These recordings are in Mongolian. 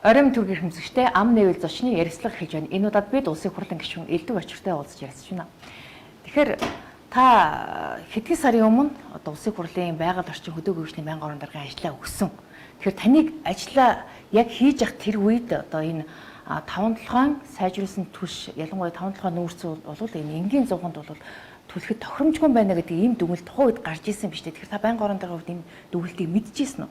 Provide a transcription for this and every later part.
Оройн төргийн хэмжигчтэй ам нээвэл зочны ярилцлага хийж байна. Энэ удаад бид улсын хурлын гишүүн Л.Элдэв-Очиртай уулзаж ярилцж байна. Тэгэхээр та хэдхэн сарын өмнө одоо улсын хурлын байгаль орчин хөдөө хөгжлийн байнгын орон даргын ажлаа өгсөн. Тэгэхээр таныг ажлаа яг хийж явах тэр үед одоо энэ 5-7 сайжруулсан түлш ялангуяа 5-7 нүүрс бол энэ энгийн зуганд бол түлхэд тохиромжгүй байна гэдэг ийм дүгнэлт тухайн үед гарч ирсэн биз дээ. Тэгэхээр та байнгын орон даргын хувьд энэ дүгнэлтийг мэдчихсэн үү?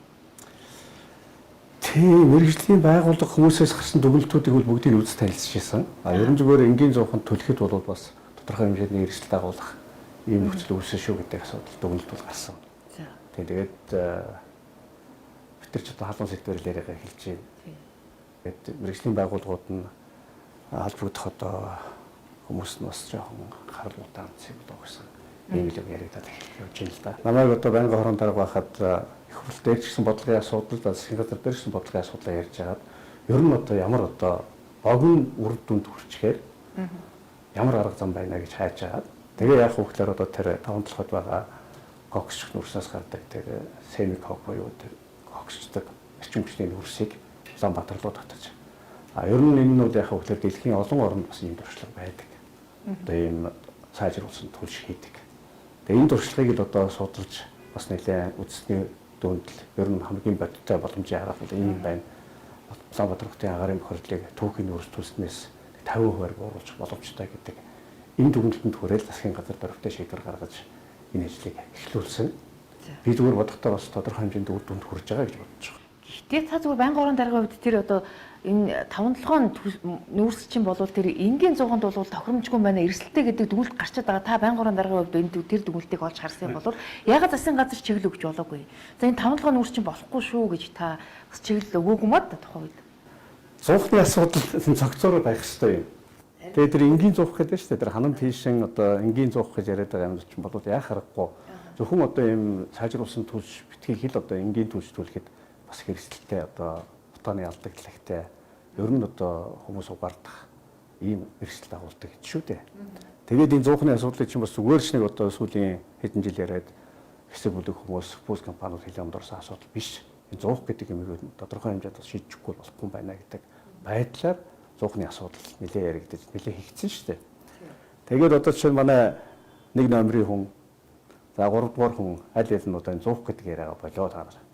Тийм, мэргэжлийн байгууллага хүмүүсээс гарсан дүгнэлтүүдийг бол бүгдийг үзэж танилцчихсан. Ерөн зүгээр энгийн зууханд түлхэд бол бас тодорхой хэмжээний эрсдэл дагуулах ийм нөхцөл үүссэн шүү гэдэг асуудал дүгнэлт бол гарсан. Тэгээд бид нар ч одоо халуун сэдвээр яриагаа хэлж байна. Тэгээд мэргэжлийн байгууллагууд нь албагдах одоо хүмүүс нь бас жоохон харал удаанцыг болгосон. Ийм л яриадаад явж байна л да. Намайг одоо байнгын орон дарга байхад их хурл дээр ч гэсэн бодлогын асуудал, засгийн газар дээр ч гэсэн бодлогын асуудлаа ярьж байгаад ер нь одоо ямар одоо богино үр дүнд хүрчээр ямар арга зам байна гэж хайж байгаад тэгээ яах вэ гэхээр одоо тэр 5-7-д байгаа коксч нүрснээс гардаг тэр семик кок буюу тэр коксчдаг эрчим хүчний нүрсийг Улаанбаатар руу татаж. Ер нь энэ нь бол яах вэ гэхээр дэлхийн олон оронд бас ийм туршлага байдаг. Одоо ийм сайжруулсан түлш хийдэг. Тэгээ энэ туршлагыг л одоо судалж бас нэлээд үндэсний дүүндэл ер нь хамгийн бодиттой боломжийг харах бол энэ байна. Улаанбаатар хотын агаарын бохирдлыг түүхийн нүүрс түлснээс 50% бууруулж боломжтой гэдэг энэ дүгнэлтэнд хүрээл засгийн газар дөрөвтэй шийдвэр гаргаж энэ ажлыг эхлүүлсэн. Би зүгээр бодохдоо бас тодорхой хэмжээнд үр дүнд хүрж байгаа гэж бодож байгаа. Гэхдээ та зүгээр байнгын орон даргын хувьд тэр одоо энэ 5-7 нүүрс чинь болвол тэр энгийн зуганд бол тохиромжгүй байна эрсдэлтэй гэдэг дүгнэлт гарчаад байгаа. Та байнгын орон даргын хувьд энэ тэр дүгнэлтийг олж харсан бол ягаад засгийн газар чиглэл өгч болоогүй. За энэ 5-7 нүүрс чинь болохгүй шүү гэж та бас чиглэл өгөөгүй мод тухайн үед. Зуухны асуудал цогцоор байх хэрэгтэй юм. Тэгээд тэр энгийн зуух гэдэг шүү дээ. Тэр ханам тийшин одоо энгийн зуух гэж яриад байгаа юм чинь бол яах аргагүй. Зөвхөн одоо ийм сайжруулсан түлш битгий хэл одоо энгийн түлш түлхэхэд бас хэрэгсэлтэй одоо утааны алдагдлахтай ер нь одоо хүмүүс угаардах ийм эрсдэл дагуулдаг гэж шүү дээ. Тэгээд энэ зуухны асуудлыг чинь бас зүгээр ч нэг одоо сүүлийн хэдэн жил яриад хэсэг бүлэг хүмүүс пүүс компаниуд хэлээ амдорсон асуудал биш. Энэ зуух гэдэг юм уу тодорхой хэмжээнд бас шийдэхгүй болохгүй байна гэдэг байдлаар зуухны асуудал нэлээ яригдаж нэлээ хийгдсэн шүү дээ. Тэгээд одоо чинь манай нэг номерын хүн за 3 дугаар хүн аль аль нь одоо энэ зуух гэдэг яриагаа болоо таараа.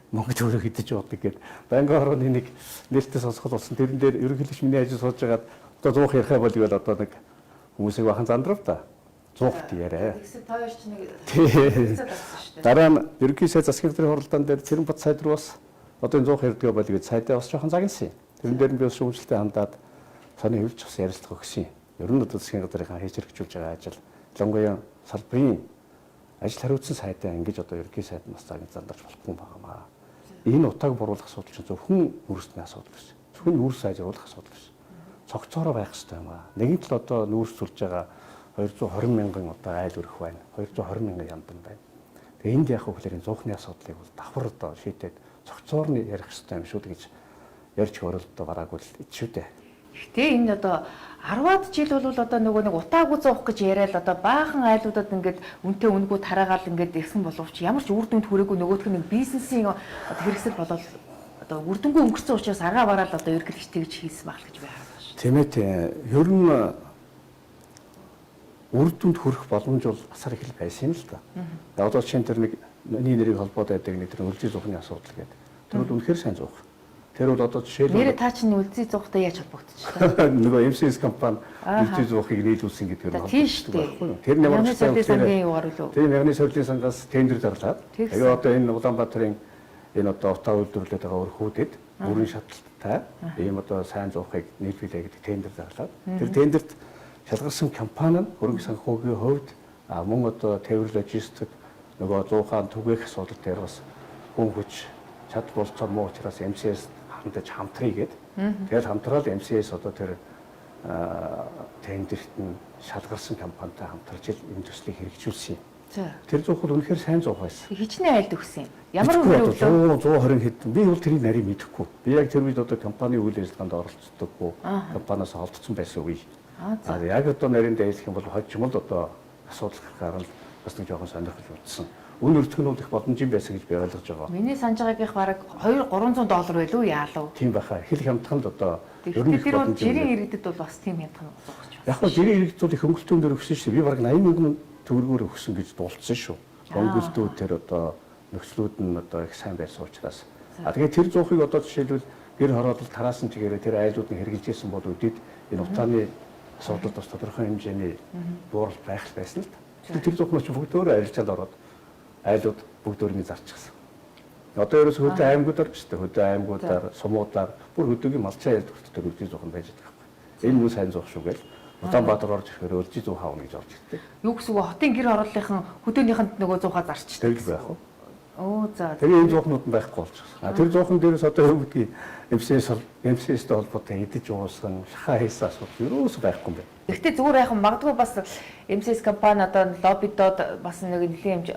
Монгол төрөө хидэж явдаг гэд байнгын орны нэг нээлттэй сонсгол болсон. Тэрэн дээр ерөнхийлөгч миний ажил сууж байгаад одоо зуух ярихаа болвол одоо нэг хүмүүсийг бахан зандрав та. Зуухт яриа. Тэгсэн тооёрч нэг дараа нь ерөнхий сайд засгийн газрын хуралдаан дээр Цэрэнбат сайд руу бас одоо энэ зуух ярьдгаа болвол сайдаа бас жоохон загнасан юм. Тэрэн дээр нь би бас шүүмжлэлтэй хандаад сони хөвлж бас ярилцлага өгсөн. Ер нь одоо засгийн газрынхаа хийж хэрэгжүүлж байгаа ажил ялангуяа салбарын ажил хариуцсан сайдаа ингэж одоо ерөнхий сайд нас цагт зандарч болохгүй байгаамаа. Энэ утааг буруулах асуудал чинь зөвхөн нүүрсний асуудал биш. Зөвхөн нүүрс сайжруулах асуудал биш. Цогцоороо байх хэрэгтэй юм аа. Нэгэн тал одоо нүүрс сүлж байгаа 220 мянган одоо айл өрөх байна. 220 мянган яндан байна. Тэгээ энд яг хөглөрийн зуухны асуудлыг бол давхар одоо шийдээд цогцоор нь ярих хэрэгтэй юм шүү гэж ярьж хөрөлдөө бараагүй л ичүү дээ. Гэхдээ энэ одоо 10-аад жил бол одоо нөгөө нэг утаагүй зуух гэж яриад одоо баахан айлуудад ингээд үнэтэй үнгүү тараагаал ингээд ирсэн боловч ямар ч үр дүнд хүрээгүй нөгөөх нь бизнесийн хэрэгсэл болоод одоо үр дүнгүй өнгөрсөн учраас аргаа бараал одоо ерөнхийлөгчтэй гэж хийсэн байх гэж байна шүү. Тийм ээ. Ер нь үр дүнд хүрэх боломж бол асар их байсан юм л та. Одоо чинь тэр нэг миний нэрийг холбоод байдаг нэг тэр үлзий зуухны асуудал гэдэг. Тэр бол үнэхээр сайн зуух. Тэр бол одоо жишээлбэл нэр та чинь үлзий зуухтай яаж холбогдчихлаа? Нөгөө МСС компани үлзий зуухыг нийлүүлсэн гэдэг нь холбогддог байхгүй юу? Тэр ямар ч сангийн югаар үлээ. Тийм ягны сорилын сангаас тендер зарлаад. Тэгээ одоо энэ Улаанбаатарын энэ одоо утаа үйлдвэрлээд байгаа өрхүүдэд бүрэн шатлалттай ийм одоо сайн зуухыг нийлүүлээ гэдэг тендер зарлаад. Тэр тендерт шалгарсан компани нь хөрөнгө санхүүгийн хувьд мөн одоо тээвэр логистик нөгөө зуухаан түгээх асуудал дээр бас хүн хүч чадвар болцоор муу учраас МСС хандаж хамтрая гэд. Тэгээд хамтраад МСС одоо тэр тендерт нь шалгарсан компанитай хамтарч энэ төслийг хэрэгжүүлсэн юм. Тэр зуух бол үнэхээр сайн зуух байсан. Хичнээн айлд өгсөн юм. Ямар үйл өглөө 120 хэд би бол тэрийг нарийн мэдэхгүй. Би яг тэр үед одоо компани үйл ажиллагаанд оролцдоггүй. Компаниас холдсон байсан үе. Яг одоо нарийн дэйлэх юм бол хожимол одоо асуудал гарахаар л бас нэг жоохон сонирхол утсан. үн өртгөн бол их боломж юм байсан гэж би ойлгож байгаа. Миний санаж байгаагийнх бараг $200-300 байлгүй яалуу. Тийм байхаа. Хил хямдханд одоо Тэгэхээр тэр бол жирийн иргэдэд бол бас тийм хямдхан болох гэж байна. Яг нь жирийн иргэд бол их хөнгөлтөөн дээр өгсөн шүү дээ. Би бараг 80,000 төгрөгөөр өгсөн гэж дуулсан шүү. Хөнгөлтүүд тэр одоо нөхцлүүд нь одоо их сайн байсан учраас. Тэгээд тэр 100-ыг одоо жишээлбэл гэр хороолол тараасан чигээрээ тэр айлууд нь хэрэгжилсэн бол үдээд энэ утааны асуудал бас тодорхой хэмжээний буурал байх байсан л та. Тэр 100 нь бүгд өөрөө арилжаал ороод айлууд бүгд өөрийн зарчихсан. Одоо ерөөс хөдөө аймагуудаар биш үү? Хөдөө аймагуудаар, сумуудаар бүр хөдөөгийн малчаа айлд хүртэл үлдээ зуухан байж байгаа байхгүй. Энэ мөн сайн зуух шүү гээл. Улаанбаатар орж ирэхээр өлжи 100 хаавна гэж орж ирдэг. Юу гэсэн үг хотын гэр хорооллынхан хөдөөнийхэнд нөгөө 100-аа зарчдаг. Тэр л байх уу? Оо за. Тэгээ энэ зуухнууд нь байхгүй болчихсон. Тэр зуухан дээрээс одоо юу гэдгийг МСС-тэй холбоотой идэж уусган шахаа хийсэн асуудал ерөөс байхгүй юм байна. Гэхдээ зүгээр яхан магадгүй бас МСС компани одоо лоббидод бас нэг нэлийн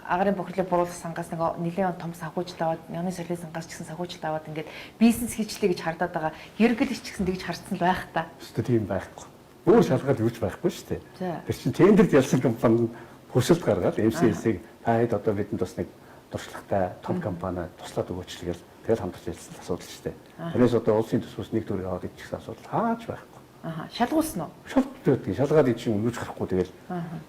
агарын бохирлыг буруулах сангаас нэг нэлийн том санхүүжилт аваад яны солио сангаас ч гэсэн санхүүжилт аваад ингээд бизнес хийчлээ гэж хардаад байгаа. Ерөнхийдөө ч гэсэн тэгж харцсан л байх та. Өстө тийм байхгүй. Өөр шалгаад юуч байхгүй шүү дээ. Тэр чинь тендерд ялсан компани хүсэлт гаргаад МСС-ийг хаад одоо бидэнд бас нэг туршлагатай том компани туслаад өгөөч л гээл тэгэл хамтарч хэлсэн асуудал шүү дээ. Тэрээс одоо улсын төсвөөс нэг төгрөг аваад идчихсэн асуудал хаач байхгүй. Шалгуулсан уу? Шалгуулдаг. Шалгаад идчихэн юуч гарахгүй тэгэл.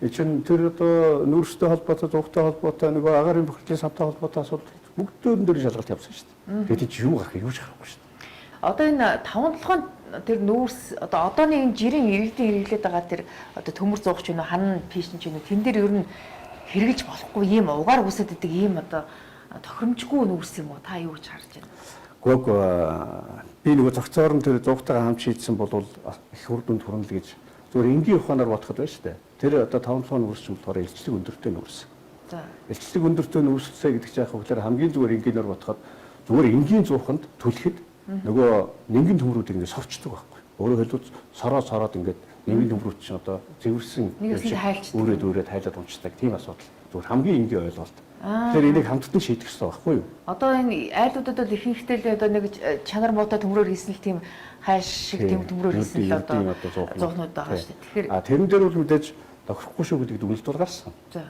Энэ тэр одоо нүүрстэй холбоотой, зугтай холбоотой, нөгөө агарын бохирдлын самтай холбоотой асуудал бүгдээр нь шалгалт явсан шүү дээ. Тэгээд чи юу гарах юуч гарахгүй шүү дээ. Одоо энэ 5-7 тэр нүүрс одоо одооны энэ жирийн иргэдийн хэрэглээд байгаа тэр одоо төмөр зуугч юм уу, ханан пишн ч юм уу, тэн дээр ер нь хэрэгжилж болохгүй ийм угаар үсэд идэг ийм одоо тохиромжгүй нүүрс юм уу? Та юу гэж харж байна? Гүг би нөгөө зохицоор нь тэр зуугтайгаа хамт шийдсэн бол их үр дүнд хүрнэ л гэж зүгээр энгийн ухаанаар бодоход байна шүү дээ. Тэр одоо 5-7 нүүрс ч болохоор илчлэг өндөртэй нүүрс. За. Илчлэг өндөртэй нүүрсээ гэдэг чинь яг хөглөр хамгийн зүгээр энгийнээр бодоход зүгээр энгийн зууханд түлхэд нөгөө нингэн төмрүүд ингэ сорчдөг байхгүй. Өөрөөр хэлбэл сороод ингээд нингэн төмрүүд чинь одоо зэвэрсэн өөрөөд хайлаад унцдаг тийм асуудал. Зүгээр хамгийн энгийн ойлголт. Тэгэхээр энийг хамтдан шийдэх хэрэгтэй байхгүй юу? Одоо энэ айлуудад бол ихэнхдээ л одоо нэг чанар муутай төмрөөр хийсэн л тийм хайш шиг тийм төмрөөр хийсэн л одоо зуухнууд байгаа шүү дээ. Тэгэхээр тэрэн дээр бол мэдээж тохирохгүй шүү гэдэг дүгнэлт бол гарсан. За.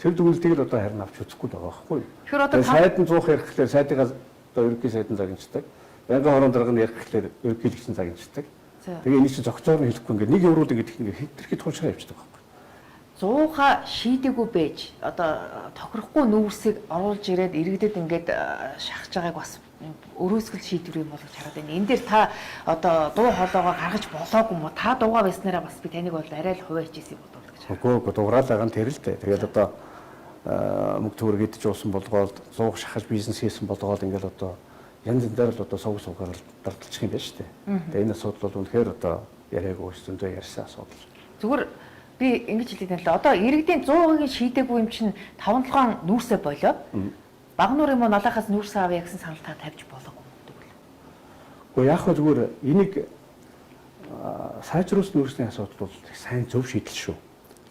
Тэр дүгнэлтийг л одоо харин авч үзэхгүй байгаа байхгүй юу? Тэгэхээр одоо сайдан зуух ярих гэхээр сайдыгаа одоо ерөнхий сайдан загинчдаг. Байнгын хорон дарга нь ярих гэхээр ерөнхийлөгчийн загинчдаг. Тэгээ энийг чи зохицоор нь хэлэхгүй ингээд нэг еврууд ингээд хэтэрхий тулшгаа явчихдаг байхгүй. 100-ха шийдэггүй байж одоо тохирохгүй нүүрсийг оруулж ирээд иргэдэд ингээд шахаж байгааг бас өрөөсгөл шийдвэр юм болгож хараад байна. Энэ дээр та одоо дуу хоолойгоо гаргаж болоогүй юм уу? Та дуугаа байснараа бас би таныг бол арай л хуваарч ийсэн бодвол гэж. Үгүй дуурал байгаа нь тэр л дээ. Тэгээд одоо мөнгө төгрөг идэж уусан болгоод зуух шахаж бизнес хийсэн болгоод ингээд одоо янз бүрээр л одоо суугаар дардалчих юм байна шүү дээ. Тэгээд энэ асуудал бол үнэхээр одоо яриаггүй зөндөө ярьсан асуудал. Зүгээр би ингэж хэлээд байна л одоо иргэдийн 100%-ийг шийдээгүй юм чинь 5-7 нүүрсээ болоод баг нуур юм уу налахаас нүүрс авъя гэсэн санал та тавьж болоогүй гэдэг үү? Гэхдээ яг хөө зүгээр энийг сайжруулсан нүүрсний асуудал бол сайн зөв шийдэл шүү.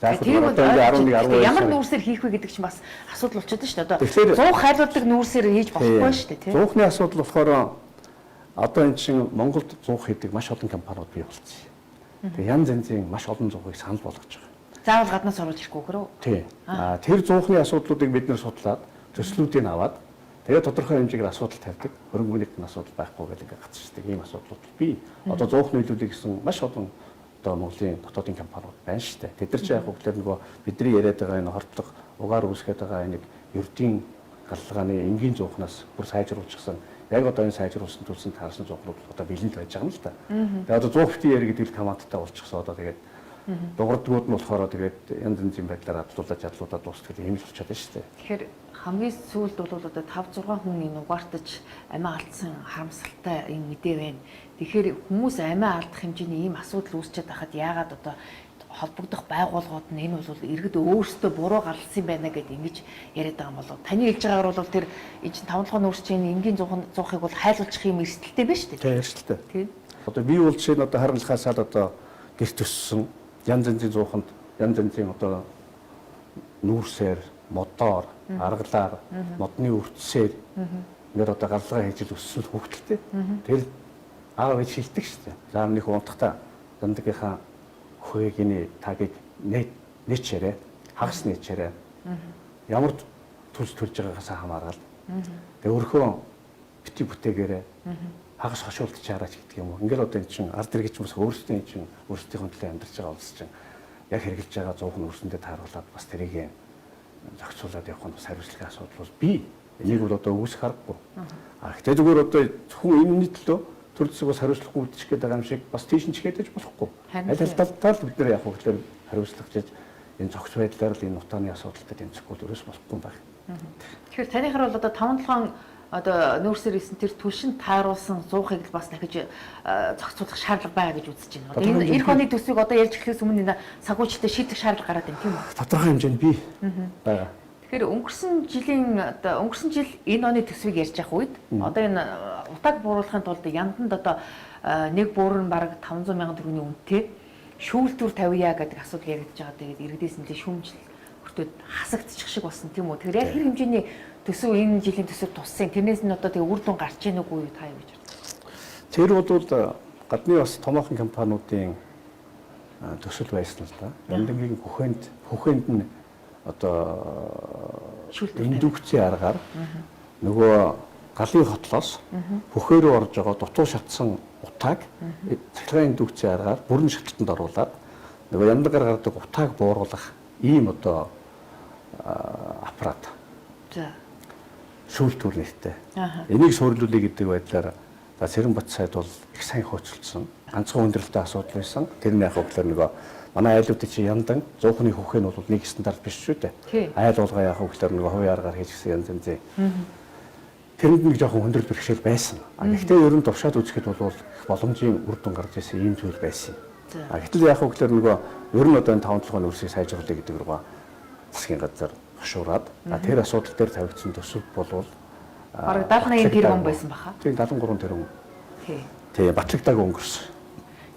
За тийм одоо ингээ 11 12 ямар нүүрсээр хийх вэ гэдэг чинь бас асуудал болчиход шүү дээ. Одоо 100 хайлуулдаг нүүрсээр хийж болохгүй шүү дээ, тийм. Зуухны асуудал болохоор одоо энэ чинь Монголд зуух хийдэг маш олон компаниуд бий болсон. Тэгээ янз янзын маш олон зуухыг санал болгож байгаа. Заавал гаднаас оруулж ирэхгүй гэрөө. Тийм. Тэр зуухны асуудлуудыг бид нэр судлаад төслүүдийг аваад тэгээ тодорхой хэмжээгээр асуудал тавьдаг. Хөрөнгө нийтийн асуудал байхгүй гэдэг ингээ гацчихдаг ийм асуудлууд бий. Одоо зуухны хөлүүдийг гэсэн маш олон одоо Монголын дотоодын компаниуд байна шүү дээ. Тэд нар ч яг хөглөр нөгөө бидний яриад байгаа энэ хортлого угаар үүсгэж байгаа энэ ердийн галлагааны энгийн зуухнаас бүр сайжруулчихсан. Яг одоо энэ сайжруулсан төлсөн таарсан зуухнууд одоо бэлэнд байж байгаа юм л та. Тэгээ одоо зуух бити яри гэдэг командтай болчихсон одоо тэгээд дуурдгууд нь болохоор тэгээд янз янзын байдлаар адлуулаад дуусдаг юм л болчиход байна шүү дээ. Тэгэхээр хамгийн сүүлд бол одоо 5-6 хүн энэ угаартаж амиа алдсан харамсалтай юм мэдээ байна. Тэгэхээр хүмүүс амиа алдах хэмжээний ийм асуудал үүсчихэд байхад яагаад одоо холбогдох байгууллагууд нь энэ бол иргэд өөрсдөө буруу гарлсан байна гэдээ ингэж яриад байгаа юм болов. Таны хэлж байгаагаар бол тэр энэ 5-7 нүүрс чинь энгийн зуухыг бол хайлуулчих юм эрсдэлтэй байна шүү дээ. Тийм эрсдэлтэй. Тийм. Одоо би бол жишээ нь одоо харанхаасаад одоо гэрт өссөн янз янзын зууханд янз янзын одоо нүүрсээр, модоор, аргалаар, модны үрдсээр ингээд одоо галлага хийж өссөн хүүхдтэй. Тэр аав ээж шилдэг шүү дээ. Заамных унтахтаа зандагийнхаа хөөгийн тагийг нээчээрээ, хагас нээчээрээ. ямар төлж төлж байгаагаас хамаарал. Тэгээ өөрхөө бити бүтээгээрээ хагас хошуулт чараач гэдэг юм уу. Ингээл одоо эн чинь ард иргэч хүмүүс өөрсдөө эн чинь өөрсдийнхөө төлөө амьдарч байгаа улс чинь яг хэрэгжилж байгаа 100% өрсөндөө тааруулаад бас тэрийг зохицуулаад явах нь бас хариуцлагын асуудал бол би энийг бол одоо үүсэх аргагүй. Гэхдээ зүгээр одоо зөвхөн энэний төлөө төр зэсэг бас хариуцлагагүй үлдчих гээд байгаа юм шиг бас тийш нь чигээдэж болохгүй. Аль талдаа л бид нэр яг хөглөр хариуцлагажиж энэ зохиц байдлаар л энэ утааны асуудалтай тэмцэхгүй л ерөөс болохгүй юм байна. Тэгэхээр танийхаар бол одоо 5-7 одоо нүүрсээр исэн тэр түлшин тааруулсан 100-ыг л бас дахиж зохицуулах шаардлага байгаа гэж үзэж байна. Одоо энэ эх оны төсвийг одоо ярьж эхлэхээс өмнө энэ санхүүжилттэй шийдэх шаардлага гараад байна тийм үү? Тодорхой хэмжээнд бий байгаа. Тэгэхээр өнгөрсөн жил энэ оны төсвийг ярьж явах үед одоо энэ утааг бууруулахын тулд янданд одоо нэг буурын бараг 500 мянган төгрөгийн үнэтэй шүүлтүр тавья гэдэг асуудал яригдж байгаа. Тэгээд иргэдээс нэлээд шүүмжил хүртээд хасагдчих шиг болсон тийм үү? Тэгэхээр яг хэр хэмжээний төсөв энэ жилийн төсөв туссан. Тэрнээс нь одоо тэгээ үр дүн гарч ийн үгүй юу та юу гэж бодож байна? Тэр бол гадны бас томоохон компаниудын төсөл байсан л да. Яндангийн хөхөнд нь одоо индукцийн аргаар нөгөө галын хотлоос хөхөө рүү орж байгаа дутуу шатсан утааг цахилгаан индукцийн аргаар бүрэн шаталтанд оруулаад нөгөө яндагаар гардаг утааг бууруулах ийм одоо аппарат. За. Шүүлтүр нэртэй. Энийг суурилуулъя гэдэг байдлаар Цэрэнбат сайд бол их сайн хөөцөлдсөн. Ганцхан хүндрэлтэй асуудал байсан. Тэр нь яг хөглөр нөгөө манай айлуудын чи яндан 100%-ны хөхөө нь бол нэг стандарт биш шүү дээ. Айл болгоо яг хөглөр нөгөө хувийн аргаар хийж гисэн янз янзын. Тэрэнд нэг жоохон хүндрэл бэрхшээл байсан. Гэхдээ ер нь тувшаад үзэхэд бол боломжийн үр дүн гарч ирсэн ийм зүйл байсан. Гэтэл яг хөглөр нөгөө ер нь одоо энэ 5-7 өрсийг сайжруулъя гэдэг рүүгээ засгийн газар хошуураад тэр асуудал дээр тавигдсан төсөв болвол бараг 70-80 тэрбум байсан баха. Тийм 73 тэрбум. Тий, батлагдаг өнгөрсөн.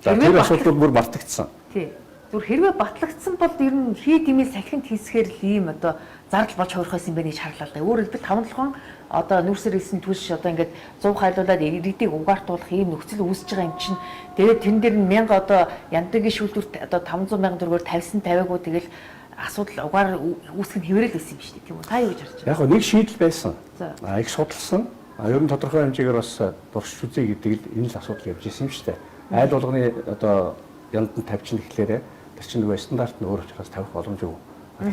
За тэр асуудал бүр мартагдсан. Тий. Зүр хэрвээ батлагдсан бол ер нь хий димээс салхинд хийсгээр л ийм одоо зардал болж хувирах байсан юм байна гэж шаарлаа л да. Өөрөөр хэлбэл 5-7 одоо нүүрсээр ирсэн түлш одоо ингээд 100 хайлуулаад иргэдийг угаартуулах ийм нөхцөл үүсэж байгаа юм чинь. Тэгээд тэн дээр нь 1000 одоо яндагийн шүүлтүрт одоо 500 мянган төгрөгөөр тавьсан тавиагүй тэгэл асуудал угаар үүсгэх нь хэврэл байсан юм шүү дээ тийм үү? Та юу гэж харж байна? Яг нэг шийдэл байсан. Их судалсан. Ер нь тодорхой хэмжээгээр бас дуршиж үзье гэдэг л энэ л асуудал явж исэн юм шүү дээ. Айл болгоны одоо янд нь тавьчихна гэхлээрээ тэр чинь нөгөө стандарт нь өөр учраас тавих боломжгүй.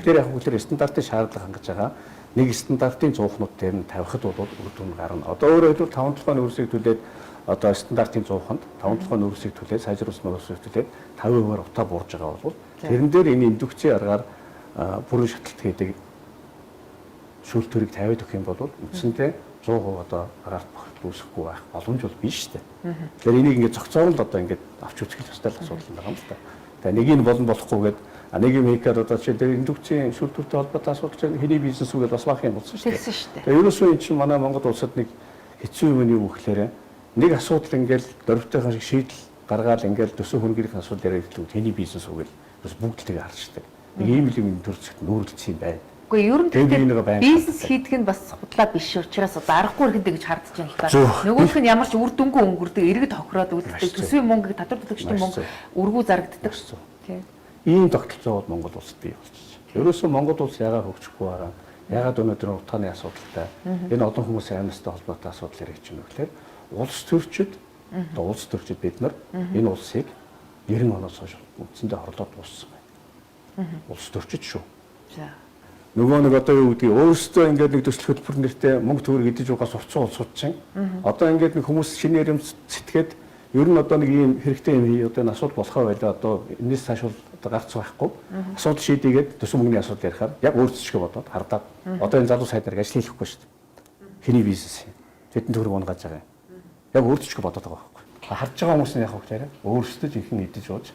Тэгэхээр яг хөглөр стандартын шаардлага хангаж байгаа. Нэг стандартын 100-нууд дээр нь тавихад бол үр дүн гарна. Одоо өөрөөр хэлбэл 5-7 нүүрсийг төлөөд одоо стандартын 100-нд 5-7 нүүрсийг төлөөд сайжруулсан нүүрсийг төлөөд 50%-аар утаа буурж байгаа бол тэрэн дээр энэ индукцийн аргаар бүрэн шаталт хийдэг шүүлтүрийг тавиад өгөх юм бол үндсэндээ 100% одоо агаарт бохирдол үүсэхгүй байх боломж бол биш шүү дээ. Тэгэхээр энийг ингээд зохицоон л одоо ингээд авч үзэх ёстой асуудал юм байна л да. Тэгээ нэг нь болон болохгүйгээд нэг юм хийхээр одоо чи тэр индукцийн шүүлтүртэй холбоотой асуудал чинь хэний бизнес үгээд бас баах юм болсон шүү дээ. Тэгээ ерөөсөө эн чинь манай Монгол улсад нэг хэцүү юм юу гэхээр нэг асуудал ингээд дөрвтойхоо шиг шийдэл гаргаад ингээд төсөө хөнгөрөх асуудал яриад хэлвэл хэний бизнес үгээл бас бүгд л тэгээ харчдаг. Нэг ийм л юм төрцөд нүүрлэлсэн юм байна. Үгүй ер нь тэгэхээр бизнес хийдэг нь бас худлаа биш учраас одоо аргагүй хэрэгтэй гэж хардж байна л та. Нөгөөх нь ямар ч үр дүнгүй өнгөрдөг, иргэд хохироод үлддэг, төсвийн мөнгөийг татвар төлөгчдийн мөнгө өргүү зарагддаг. Тийм. Ийм тогтолцоо бол Монгол улсад бий болчихсон. Ерөөсөө Монгол улс яагаад хөгжихгүй байгаа? Яагаад өнөөдөр утааны асуудалтай энэ олон хүмүүсийн амьстай холбоотой асуудал яригч юм гэхээр улс төрчид бид нар энэ улсыг 90 оноос хойш үндсэндээ хорлоод дууссан байна. Улс төрчид шүү. За. Нөгөө нэг одоо юу гэдгийг өөрсдөө ингээд нэг төсөл хөтөлбөр нэртэй мөнгө төгрөг идэж байгаа сурцсан улсууд чинь одоо ингээд нэг хүмүүс шинээр юм сэтгээд ер нь одоо нэг ийм хэрэгтэй юм хий одоо энэ асуудал болохоо байлаа одоо энэс цааш бол одоо гарц байхгүй асуудал шийдээгээд төсөв мөнгөний асуудал ярихаар яг өөрсдөө бодоод хардаад одоо энэ залуу сайд нар ажил хийхгүй шүү дээ. Хэний бизнес юм. Тэдэн төгрөг унгааж байгаа юм. Яг өөрсдөө бодоод байгаа байхгүй. Харж байгаа хүмүүс нь яг хөглөөрэ өөрсдөө жинхэнэ идэж ууж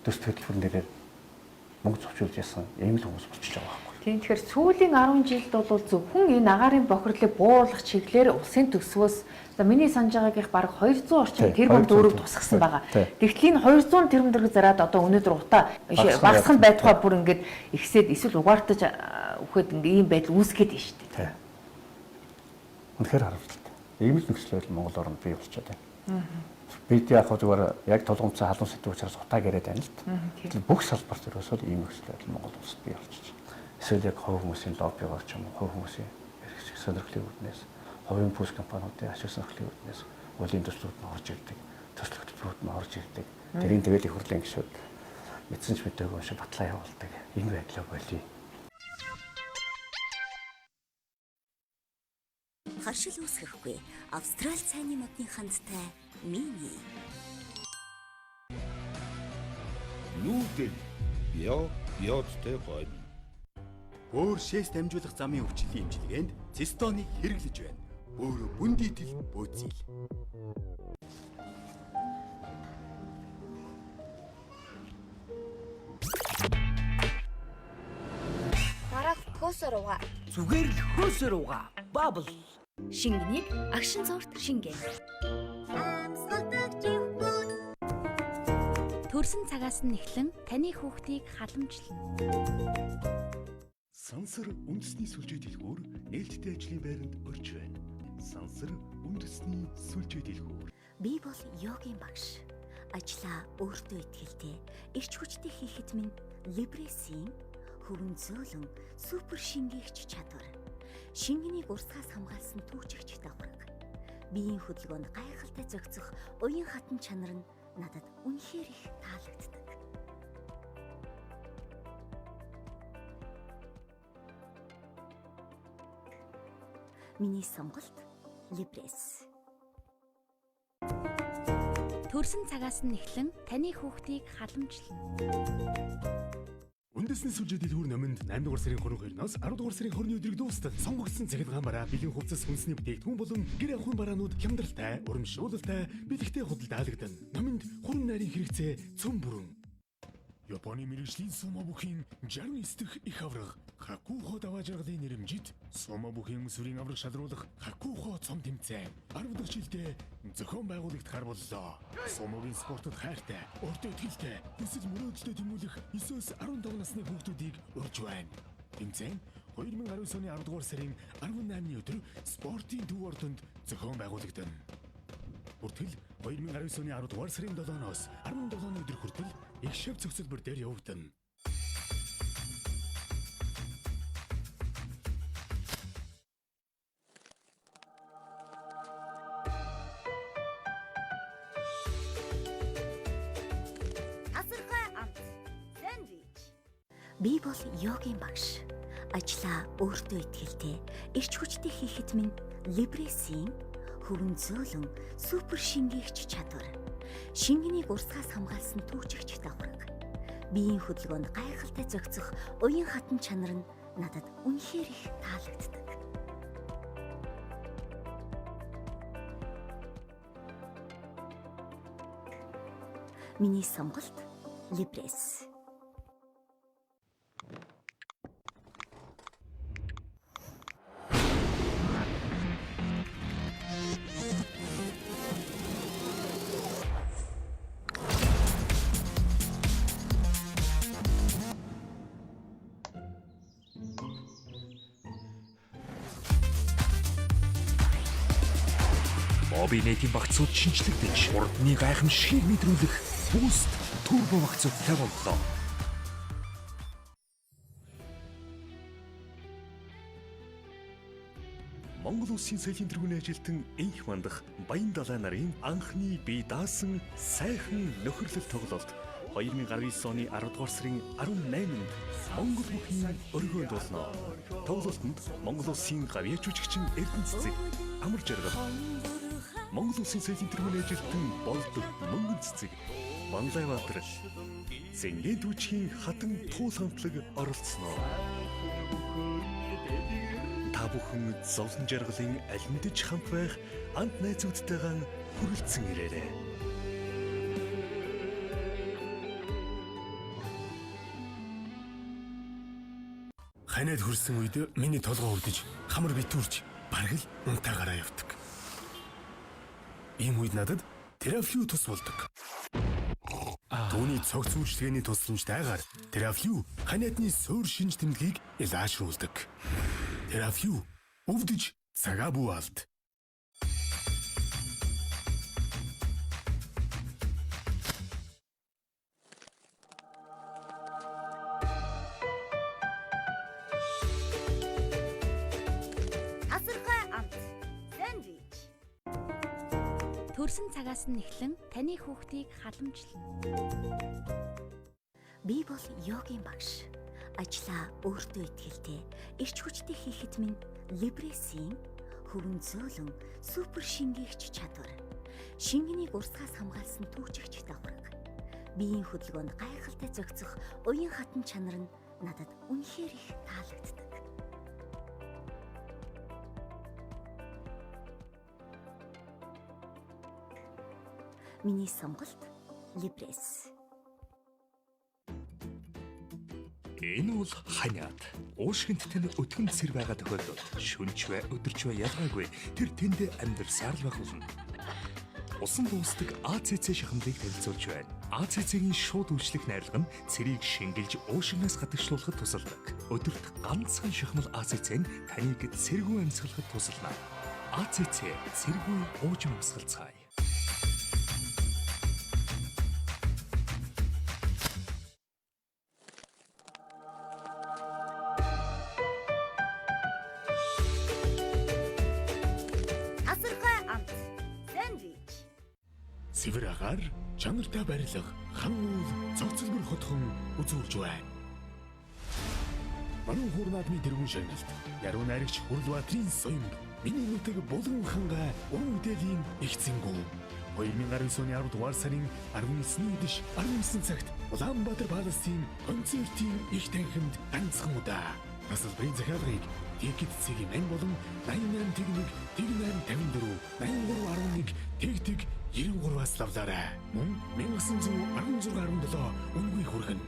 төсөл хөтөлбөр нэрээр мөнгө зохицуулж ясан ийм л хүмүүс болчихж байгаа байхгүй. Тийм тэгэхээр сүүлийн 10 жилд бол зөвхөн энэ агаарын бохирлыг бууруулах чиглэлээр улсын төсвөөс за миний санаж байгаагийнх бараг 200 орчим тэрбум төгрөг тусгасан байгаа. Тэгтэл энэ 200 тэрбум төгрөг зараад одоо өнөөдөр утаа багасхан байтугай бүр ингээд ихсээд эсвэл угаартаж өгөхөд ийм байдал үүсгээд байна шүү дээ. Үнэхээр харамсалтай. Ийм л нөхцөл байдал Монгол орнд бий болчиход байна. Бид яг зүгээр яг толгомцоо халуун сэдв учраас утааг яриад байна л да. Бүх салбарт ерөөсөө ийм нөхцөл байдал Монгол улсад бий болчихж байна. Эсвэл яг хувь хүмүүсийн лоббигоор ч юм уу хувь хүмүүсийн эрхчлэх сонирхлын үүднээс хувийн пүүс компаниудын ашиг сонирхлын үүднээс улсын төслүүд нь орж ирдэг, төслөх төлбөрүүд нь орж ирдэг. Тэрийн тэгэл их хурлын гишүүд мэдсэн ч мэдээгүй шиг батлаа явуулдаг. Энэ байдлаа болий. Харшил үүсгэхгүй Австрали цайны модны хандтай мини. Нүүдэл яодтой гойно. Өөр шээс дамжуулах замын өвчлөлийн имчилгээнд цистоныг хэрэглэж байна. Өөрөө бүндийтэл бөөцөл. Дараах хөөсөр угаа. Зүгээр л хөөсөр угаа. Бабл. Шингэнийг агшин цогт шингээ. Төрсөн цагаас нь эхлэн таны хүүхдийг халамжлана. Сансар үндэсний сүлжээ дэлгүүр нээлттэй ажлын байранд орж байна. Сансар үндэсний сүлжээ дэлгүүр. Би бол йогийн багш. Ажлаа өөртөө итгэлтэй, эрч хүчтэй хийхэд минь Либресийн хөвөн зөөлөн супер шингээгч чадвар. Шингэнийг урсгаас хамгаалсан түүжигч давхраг. Биеийн хөдөлгөөнд гайхалтай зохицох уян хатан чанар нь надад үнэхээр их таалагддаг. Миний сонголт Либрес. Төрсөн цагаас нь эхлэн таны хүүхдийг халамжлана. Үндэсний сүлжээ дэлгүүр номинд 8 дугаар сарын 22-наас 10 дугаар сарын 20-ны өдрийг дуустал сонгогдсон цахилгаан бараа, бэлэн хувцас хүнсний бүтээгдэхүүн болон гэр ахуйн бараанууд хямдралтай, урамшуулалтай, бэлэгтэй худалдаалагдана. Номинд хуран нарийн хэрэгцээ цөм бүрэн. Японы мэрэгжлийн сумо бүхийн 69 дэх их авраг Хакухо даваа жаргалын нэрэмжит сумо бүхийн сүрийн авраг шалруулах Хакухо цом тэмцээн 10 дахь жилдээ зохион байгуулагдахаар боллоо. Сумогийн спортод хайртай, өөртөө итгэлтэй, хүсэл мөрөөдөлтөд тэмүүлэх 9-өөс 15 насны хүүхдүүдийг урьж байна. Тэмцээн 2019 оны 10 дугаар сарын 18-ны өдөр спортын төв ордонд зохион байгуулагдана. Бүртгэл 2019 оны 10 дугаар сарын 7-ноос 17-ны өдөр хүртэл их шав цогцлбор дээр явагдана. Асархай амт. Сэндвич. Би бол йогийн багш. Ажлаа өөртөө итгэлтэй, эрч хүчтэй хийхэд минь Либресийн хөвөн зөөлөн супер шингээгч чадвар. Шингэнийг урсгаас хамгаалсан түүжигч давхраг. Биеийн хөдөлгөөнд гайхалтай зохицох уян хатан чанар нь надад үнэхээр их таалагддаг. Миний сонголт Либрес. Мобинетийн багцууд шинжлэгдэж, урдны гайхамшигыг мэдрүүлэх Boost турбо багцуудтай боллоо. Монгол Улсын соёлын тэргүүний ажилтан энх мандах Баян далай нарын анхны бие даасан сайхан нөхөрлөл тоглолт 2019 оны 10 дугаар сарын 18-нд Монгол бүхийн өргөөнд болно. Тоглолтод Монгол Улсын гавьяа жүжигчин Эрдэнэ цэцэг, амар жаргал, Монгол Улсын соёлын тэргүүний ажилтан Болдог мөнгөн цэцэг, Манлай Баатар, Зэнгийн дүүчгийн хатан туул хамтлаг оролцсноо. Та бүхэн зовлон жаргалын аль мэдэж хамт байх ант найзуудтайгаа хүрэлцэн ирээрэй. Ханаад хүрсэн үед миний толгой өвдөж, хамар битүүрч, бараг л унтаагаараа явдаг. Ийм үед надад терафлю тус болдог. Түүний цогц үйлчлэгээний тусламжтайгаар терафлю ханиадны суур шинж тэмдгийг илаашруулдаг. Терафлю өвдөж цагаа бүү алд. Төрсөн цагаас нь эхлэн таны хүүхдийг халамжлана. Би бол йогийн багш. Ажлаа өөртөө итгэлтэй, эрч хүчтэй хийхэд минь либресийн хөвөн зөөлөн супер шингээгч чадвар. Шингэнийг урсгаас хамгаалсан түүжигч давхраг. Биеийн хөдөлгөөнд гайхалтай зохицох уян хатан чанар нь надад үнэхээр их таалагддаг. Миний сонголт либрес. Энэ бол ханиад. Уушгинт тань өтгөн цэр байгаа тохиолдолд шүнж бай, өдөрч бай ялгаагүй тэр тэнд амьдрсаар л байх болно. Усан дуустдаг АЦЦ шахамлыг танилцуулж байна. АЦЦ-ийн шууд үйлчлэх найрлага нь цэрийг шингэлж уушгинаас гадагшлуулахад тусалдаг. Өдөрт ганцхан шахмал АЦЦ нь таныг цэргүй амьсгалахад тусална. АЦЦ цэргүй уужим амьсгалцгаая. Цэвэр агаар, чанартай барилга, хан үйл, цогцлбор хотхон үзүүлж байна. Манайх хуурнаадмын тэргүүн шагналт, яруу найрагч Хурлбаатрийн соёмд, миний нутаг Булган хангаа уран бүтээлийн эгцэнгүү. 2019 оны 10 дугаар сарын 19-ний үдэш 19 цагт Улаанбаатар паластын концертын их танхимд ганцхан удаа тасалбарын захиалгыг Тикет.цгийн мань болон 88 тэгнэг тэгнээр 54 8311 тэгтэг 93-аас лавлаарай. Мөн 1916-17 үнгүй хүргэн.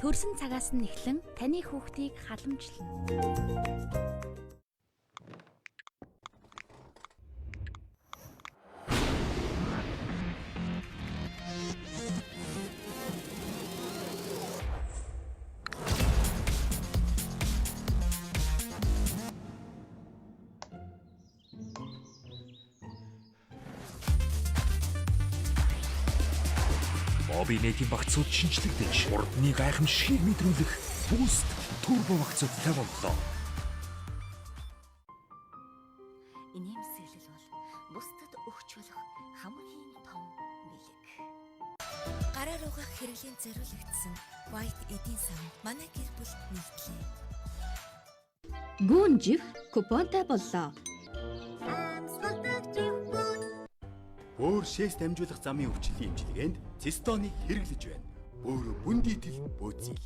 Төрсөн цагаас нь эхлэн таны хүүхдийг халамжлана. Бинэгийн багцууд шинжлэгдэж, урдны гайхамшигыг мэдрүүлэх буст турбо багцуудтай боллоо. Инээмсэглэл бол бусдад өгч болох хамгийн том бэлэг. Гараар угаах хэрэглийн зориулагдсан White эдийн сан манай гэр бүл нэгтлээ. Гүүн жив купонтай боллоо. Бөөр шээс дамжуулах замын өвчлөлийн имчилгээнд цистоныг хэрэглэж байна. Бөөрө бүндийтэл бөөцөл.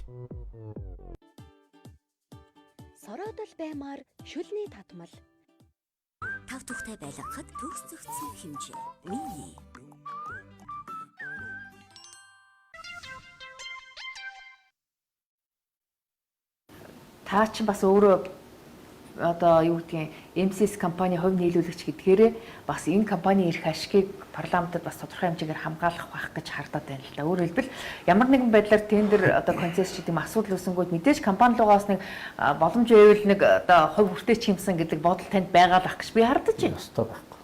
Сороодол баймаар шүлний татмал. Тав тухтай байлгахад төгс зөгцсөн хэмжээ. Мини. Та ч бас өөрөө одоо юу гэдгийг MCS компани хувь нийлүүлэгч гэдгээрээ бас энэ компани эрх ашигыг парламентод бас тодорхой хэмжээгээр хамгаалах байх гэж хардаад байна л да. Өөрөөр хэлбэл ямар нэгэн байдлаар тендер одоо концесс гэдэг юм асуудал үүсэнгүүд мэдээж компани руугаас нэг боломж байвал нэг одоо хувь хүртээч юмсан гэдэг бодол танд байгаа л ах гэж би хардаж байна. Өстой байхгүй.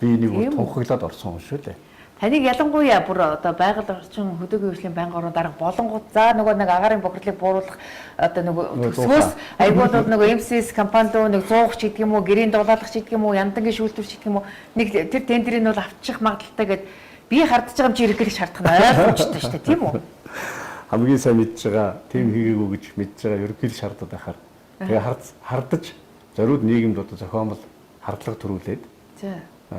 Би нэг тунхаглаад орсон юм шүү дээ. Таныг ялангуяа бүр одоо байгаль орчин хөдөөгийн хөгжлийн байнгын орон дарга болонгууд за нөгөө нэг агаарын бохирлыг бууруулах одоо нөгөө төсвөөс айгуулууд нөгөө MCS компанид нэг 100 ч гэдэг юм уу гэрийн дулаалгач гэдэг юм уу яндангийн шүүлтвэрч гэдэг юм уу нэг тэр тендерийг бол авчих магадaltaй гэд би хардж байгаа юм чи эргэлж шаардах нь ойлгомжтой шүү дээ тийм үү? Хамгийн сайн мэдж байгаа тийм хийгээгүй гэж мэдж байгаа ерөнхийдөө шаардаад байхаар тэгээ хардаж зориуд нийгэмд одоо зохиомл хардлага төрүүлээд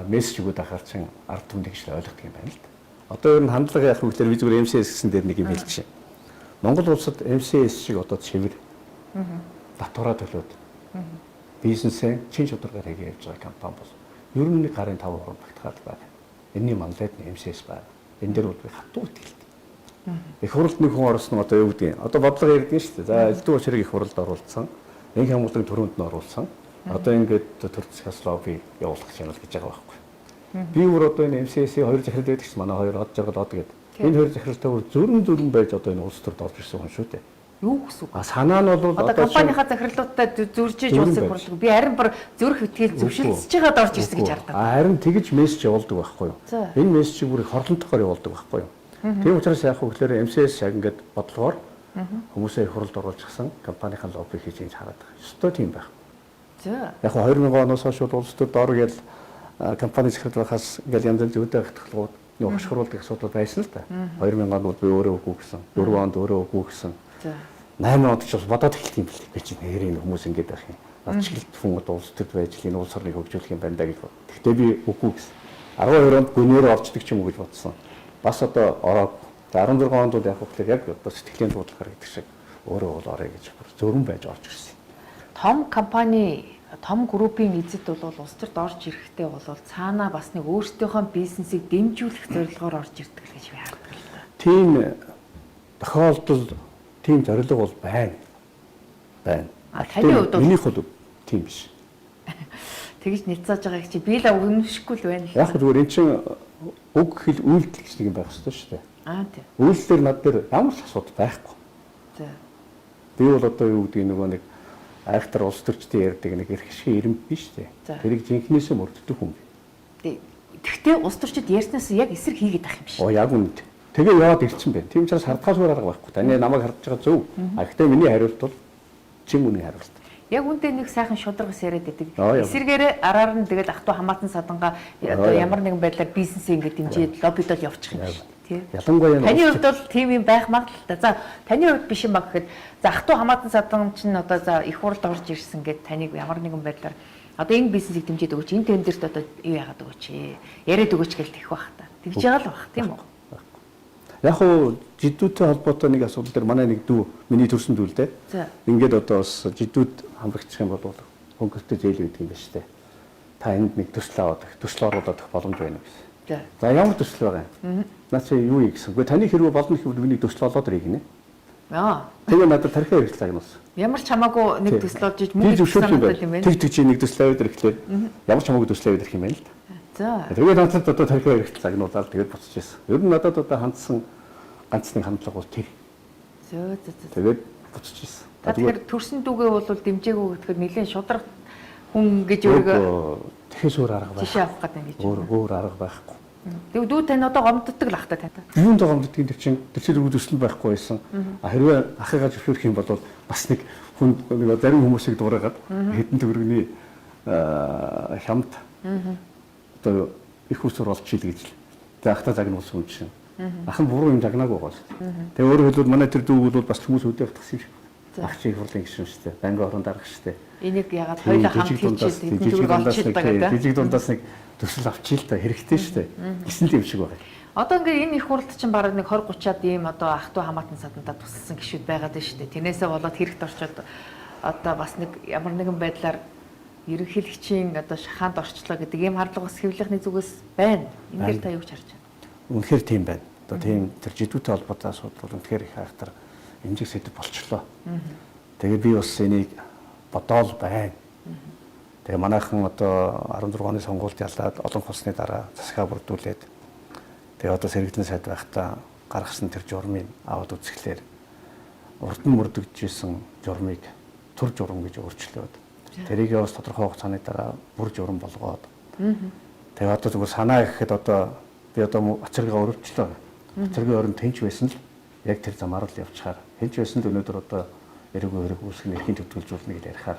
мессеж өгöd ахаар чин ард түмнийг ч ойлгох юм байна л да. Одоо ер нь хандлага яах вэ гэхээр би зүгээр MCS гэсэн дээр нэг юм хэлж шээ. Монгол улсад MCS шиг одоо чивэр татвараа төлөөд бизнесээ чин чанараар хийгээд явж байгаа компани бол ер нь 1.5% багтахад байна. Энэний манлайд нь MCS байна. Энэ дээр бол би хатуу итгэлтэй. Их хурлд нэг хүн орсон одоо юу гэдгийг одоо бодлого ярьдгийн шүү дээ. За Л.Элдэв-Очирыг их хурлд оруулсан. Энх хамгаалалтын төрөнд нь оруулсан. Одоо ингээд төрцгөөс лобби явуулах channel гэж байгаа байхгүй. Би өөр одоо энэ MCS-ийн хоёр захирал байдаг ч манай хоёр од жаргал од гэдэг. Энэ хоёр захиралтай бүр зүрэн байж одоо энэ улс төрд орж ирсэн хүн шүү дээ. Юу гэсэн үг? Санаа нь бол одоо компанийнхаа захирлуудтай зүржиж улсыг хурлаг. Би харин бүр зүрх итгэл зөвшөлдөж байгаад орж ирсэн гэж харддаг. Харин тэгж мессеж явуулдаг байхгүй юу? Энэ мессежийг бүр хорлонтойгоор явуулдаг байхгүй юу? Тийм учраас яг хөглөөр MCS яг ингээд бодлогоор хүмүүсээ их хурлд оруулчихсан компанийн лобби хийж ингэж хараад байгаа. Өстой тийм байх. Яг 2000 оноос хойш улс төрд ор гэл компани захирал байхаас ингээл янз бүрийн үүдээ тогтолгууд нэг багшхруулдаг асуудал байсан л да. 2000 онд би өөрөө өгөө гэсэн. 4 онд өөрөө өгөө гэсэн. 8 онд ч бас бодоод эхэлт юм бэл. Би чи нэрийн хүмүүс ингэж байх юм. Нацчлалт хүмүүс улс төд байж энэ улс орныг хөгжүүлэх юм байна да гэж бод. Гэхдээ би үгүй гэсэн. 12 онд гүнээр орчдөг ч юм уу гэж бодсон. Бас одоо ороод 16 онд бол яг хөглөөр яг одоо сэтгэлийн дуудлагаар гэдэг шиг өөрөө бол орё гэж зөрөн байж орж ирсэн. Том компани, том группийн эзэд бол улс төрд орж ирэхдээ бол цаанаа бас нэг өөрсдийнхөө бизнесийг дэмжүүлэх зорилгоор орж ирдэг л гэж би хардаг л да. Тийм тохиолдол, тийм зорилго бол байна. Таны хувьд бол миний хувьд тийм биш. тэгж нэцааж байгааг чи би л өгнөшгүй л байна л. Яг зүгээр эн чинь үг хэл үйлдэл гэж нэг юм байх хэрэгтэй шүү дээ. Тийм. Үйлдэлээр над дээр ямар ч асуудал байхгүй. За. Би бол одоо юу гэдэг нөгөө нэг айхтар улс төрчдийн ярьдаг нэг эрх шиг ирэмб биш дээ. Тэрийг жинхнээсээ мөрддөг хүн би. Тэгвэл улс төрчид ярьснаас яг эсрэг хийгээд байх юм шиг. Яг үнэнд. Тэгээ яваад ирсэн бэ. Тийм учраас хардхаасуур арга байхгүй. Таны намайг хардж байгаа зөв. Гэхдээ миний хариулт бол чин үнийн хариулт. Яг үнтэй нэг сайхан шударгас яриад байдаг. Эсэргээр араар нь тэгээд ах トゥ хамаатан садангаа одоо ямар нэгэн байдлаар бизнесээ ингэж дэмжиж лоббидол явуучих юм шиг тийм. Ялангуяа таны хувьд бол тийм юм байх магадлалтай. За таны хувьд биш юм ба гэхэд за ах トゥ хамаатан садан чинь одоо за их хурлд орж ирсэн гэд таныг ямар нэгэн байдлаар одоо энэ бизнесийг дэмжиж өгөөч, энэ тендерт одоо юу яагаад өгөөч, яриад өгөөч гэж тэгэх бах та. Тэгж байгаа л бах тийм үү? Яг уу жидүүтэй холбоотой нэг асуудал дээр манай нэг дүү миний төрсөн дүү л дээ. Ингээд одоо бас жидүүд хамрагчих юм бол хөнгөлтөө зээл өгдөг юм байна шүү дээ. Та энд нэг төсөл аваад төсөл оруулаад боломж байна гэсэн. За ямар төсөл байгаа юм? Наа чи юу гэсэн. Гэхдээ таны хэрэг болно гэвэл миний төсөл олоод ирэх гинэ. Тэгээ надад тархиа хэрэглээ гэнэс. Ямар ч хамаагүй нэг төсөл олж иж мөнгө санагдал юм байна. Тэг чи нэг төсөл аваад ирэхлээр ямар ч хамаагүй төсөл аваад ирэх юм байна л да. За. Тэгээд надад одоо тархиа хэрэглээ загнуулаад тэгээд буцаж ирсэн. Ер нь надад одоо хандсан ганц нэг хандлага бол тэр. Зөө. Тэгээд буцаж ирсэн. Тэгэхээр төрсөн дүүгээ бол дэмжээгүү гэхээр нэлээд шудраг хүн гэж өөрийгөө тэхээс өөр арга байх. Жишээ авах гэдэг юм гэж. Өөр арга байхгүй. Тэгвэл дүү тань одоо гомддог л ах та тань. Юунд гомддог юм чинь тэр чинь төсөл байхгүй байсан. Хэрвээ ахыгаа зөвшөөрөх юм бол бас нэг хүн нэг зарим хүмүүсийг дуурайгаад хэдэн төгрөгийн хямд одоо их усур олчихъя гэж л. Тэгээ ахта загнуулсан юм чинь. Ахан буруу юм загнаагүй байгаа шүү дээ. Тэгээ өөрөөр хэлбэл манай тэр дүү бол бас хүмүүс өдөө утгасан юм шиг. Ах чи их хурлын гишүүн шүү дээ. Банкны орон дарга шүү дээ. Энийг ягаад хоёулаа хамт хийчихээд хэдэн төгрөг олчихдаг гэдэг. Жижиг дундаас нэг төсөл авчий л та хэрэгтэй шүү дээ. Гэсэн л юм шиг байна. Одоо ингээд энэ их хурлд чинь бараг нэг 20 30-аад ийм одоо ах トゥ хамаатан садантаа тусалсан гишүүд байгаад байна шүү дээ. Тэрнээсээ болоод хэрэгт орчоод одоо бас нэг ямар нэгэн байдлаар ерөнхийлөгчийн одоо шахаанд орчлоо гэдэг ийм хардлага бас хэвлэхний зүгээс байна. Ингээд та юу ч харж байна. Үнэхээр тийм байна. Одоо тийм тэр жидүүтэй холбоотой асуудал бол үнэхээр их айхтар эмзэг сэдв болчлоо. Тэгээ би бас энийг бодоол байна. Тэгээ манайхан одоо 16 оны сонгуульд ялаад олон хосны дараа засгаа бүрдүүлээд тэгээ одоо сэргэлэн сайд байхдаа гаргасан тэр журмыг аваад үзэхлээр урд нь мөрдөгжсэн журмыг төр журам гэж өөрчлөөд тэрийг бас тодорхой хугацааны дараа бүр журам болгоод тэгээ одоо зүгээр санаа гэхэд одоо би одоо ацаргаа өрөвчлөө. Ацаргийн орон тэнч байсан л яг тэр замаар л явчихаар тэнч байсан л өнөөдөр одоо эргүү хэрэг үүсгэн эрхийн төвлөрүүлнэ гэж ярихаар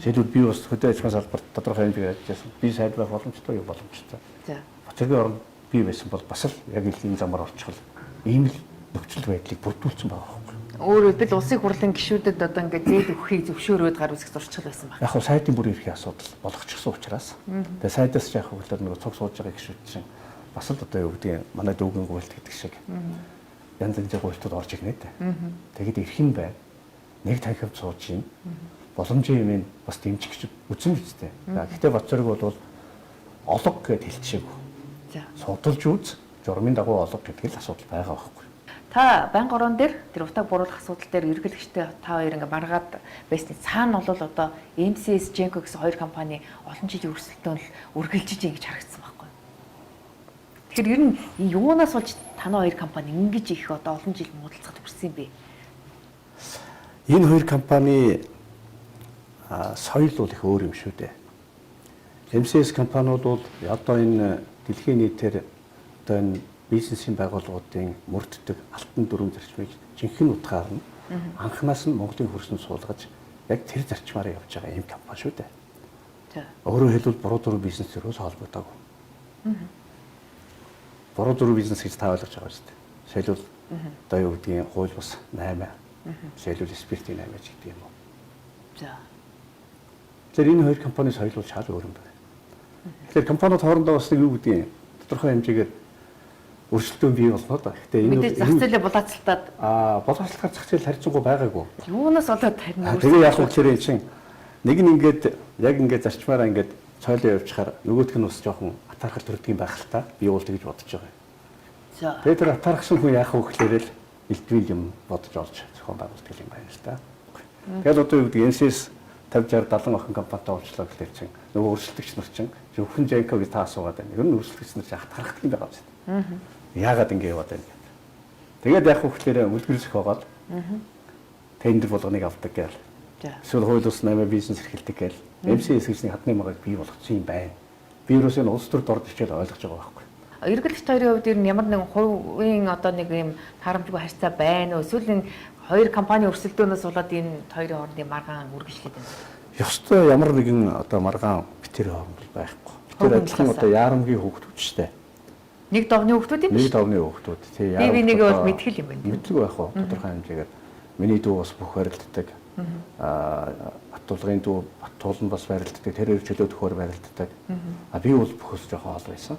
жишээлбэл би бас хөдөө аж ахуйн салбарт тодорхой хэмжээгээр ажилласан. Би сайд байх боломжтой юу боломжтой. За. Ацаргийн орон би байсан бол бас л яг л энэ замаар орчихвол ийм л нөхцөл байдлыг бүрдүүлсэн байгаа байхгүй. Өөрөөр хэлбэл улсын хурлын гишүүдэд одоо ингээд зээл өгөхийг зөвшөөрөөд гар үсгэх зурчил байсан байна. Яг хөө сайдын бүр эрхийн асуудал болгочихсон учраас. Тэгээ сайдаас яг хөглөөр нэг цуг сууж байгаа гишүүд чинь бас л одоо юу гэдэг манай дүүгэн гуйлт гэдэг шиг янз янзын гуйлтууд орж ирнэ дээ. Тэгэд эрхэн бай. Нэг танхимд сууж юм. Боломжийн юм бас дэмжих гэж үзэн үстэй. Гэхдээ Батцорыг бол олог гэд хэлчихэв. За. Судалж үз. Журмын дагуу олог гэдэг л асуудал байгаа байхгүй. Та банк орон дээр тэр утаг буруулах асуудал дээр ерөнхийлөгчтэй та хоёр ингээ маргаад байсны цаана бол одоо MCS Genco гэсэн хоёр компани олон жилийн өрсөлдөөн л үргэлжиж ингэж харагдсан байхгүй. Тэгэхээр ер нь юунаас болж танай хоёр компани ингэж их одоо олон жил муудалцахад хүрсэн юм бэ? Энэ хоёр компани соёл бол их өөр юм шүү дээ. MCS компаниуд бол одоо энэ дэлхийн нийтээр одоо энэ бизнесийн байгууллагуудын мөрддөг алтан дүрм зарчмыг жинхэнэ утгаар нь анханаас нь Монголын хөрсөнд суулгаж яг тэр зарчмаараа явж байгаа юм компани шүү дээ. Өөрөөр хэлбэл буруу дуруу бизнес төрөөс холбоотойгоо. Буруу дуруу бизнес гэж та ойлгож байгаа шүү дээ. Жишээлбэл одоо юу гэдгийг хууль бус 8. Жишээлбэл спиртийн 8 ч гэдэг юм уу. За. Тэгэхээр энэ хоёр компани соёл бол шал өөр юм байна. Тэгэхээр компаниуд хоорондоо бас нэг юу гэдгийг тодорхой хэмжээгээр өрсөлдөөн бий болно да. Гэхдээ энэ мэдээж зах зээлээ булаацалтаад булаацлахаар зах зээл харьцангуй байгаагүй. Юунаас болоод харин тэгээ яг үгээр энэ чинь нэг нь ингээд яг ингээд зарчмаараа ингээд цойлоо явуулчихаар нөгөөх нь бас жоохон атаархал төрдөг юм байх л та. Би бол тэгж бодож байгаа юм. За. Тэгээд тэр атаархсан хүн яах вэ гэхээр л элдвийн юм бодож олж зохион байгуулдаг юм байна л та. Тэгээд одоо юу гэдэг NCS 50 60 70 охин компанитай уулзлаа гэхэлэр чинь нөгөө өрсөлдөгч нар чинь зөвхөн Жанко гэж та асуугаад байна. Ер нь өрсөлдөгч нар чинь харагдах юм байгаа юм. Яагаад ингэ яваад байна гэдэг. Тэгээд яг хөөхлөөр үлгэр зохиогоод тендер болгоныг авдаг гээл. Эсвэл хууль ус 8 бизнес эрхэлдэг гээл. MCS гэж нэг хадны магааг бий болгосон юм байна. Би юусэн улс төрд орж ичээл ойлгож байгаа байхгүй. Эргэлт хоёрын хувьд ер нь ямар нэгэн хувийн одоо нэг юм таарамжгүй харьцаа байна уу? Эсвэл энэ хоёр компани өрсөлдөөнөөс болоод энэ хоёрын хоорондын маргаан үргэлжлээд байна. Ёстой ямар нэгэн одоо маргаан битэр хооронд байхгүй. Тэр адилхан одоо яарамгийн хүүхдүүд ч дээ. Нэг довны хүүхдүүд юм биш. Нэг довны хүүхдүүд. Тий яарам. Би нэг бол мэдхэл юм байна. Мэдлэг байх уу? Тодорхой хэмжээгээр миний дүү бас бүх барилддаг. Батулгын дүү Батулан бас барилддаг. Тэр чөлөө төхөөр барилддаг. Би бол бүхөөс жоохон хол байсан.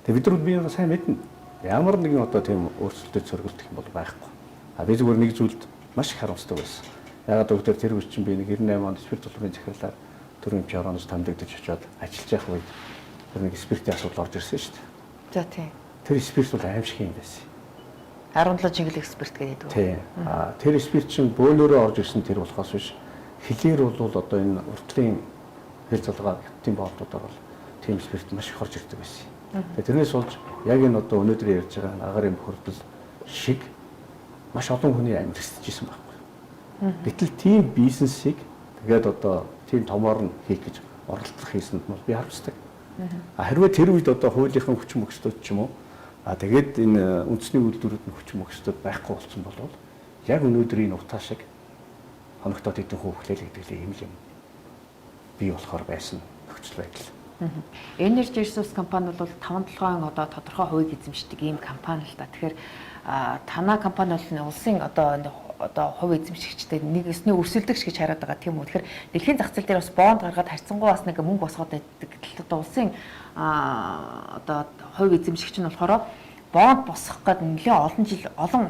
Тэгээ бид нар би сайн мэднэ. Ямар нэгэн одоо тийм өөрчлөлтөд сөргөлдөх юм бол байхгүй. Би зүгээр нэг зүйлд маш их харамсдаг байсан. Ягаад гэвэл тэр үе чинь би нэг 98 онд спирт тулгын захирлаар төрийн пиароноос томдогдож очиод ажиллаж явах үед тэр нэг спиртийн асуудал орж ирсэн шүү дээ. За тийм. Тэр спирт бол аимшиг юм байсан. 17 чиглэл спирт гэдэг үү? Тийм. Тэр спирт чинь бөөнөрөө орж ирсэн тэр болохоос биш. Хилээр бол одоо энэ уртлын хэл залгаа хятадын боолтуудаар бол тийм спирт маш их орж ирдэг байсан. Тэгээ тэрнээс болж яг энэ одоо өнөөдөр ярьж байгаа агарын бохирдол шиг маш олон хүний амьд хэсчихсэн байхгүй. Гэтэл тийм бизнесийг тэгээд одоо тийм томоор нь хийх гэж оролдлого хийсэнд бол би харамсдаг. Хэрвээ тэр үед одоо хуулийнхын хүчин мөксдөд ч юм уу тэгээд энэ үндэсний үйлдвэрүүд нь хүчин мөксдөд байхгүй болсон бол яг өнөөдрийн утаа шиг хоногтоод идэх хөөхлөл гэдэг юм юм бий болохоор байсан нөхцөл байдал. Energy Resource компани бол 5-7 одоо тодорхой хувийг эзэмшдэг ийм компани л да. Тэгэхээр танай компани бол улсын одоо хувь эзэмшигчтэй нэг өсний өрсөлдөгч гэж хараад байгаа тийм үү. Тэгэхээр дэлхийн зах зээл дээр бас бонд гаргаад харьцангуй бас нэг мөнгө босгоод байдаг. Гэтэл одоо улсын одоо хувь эзэмшигч нь болохоор бонд босгох гээд нэлээд олон жил олон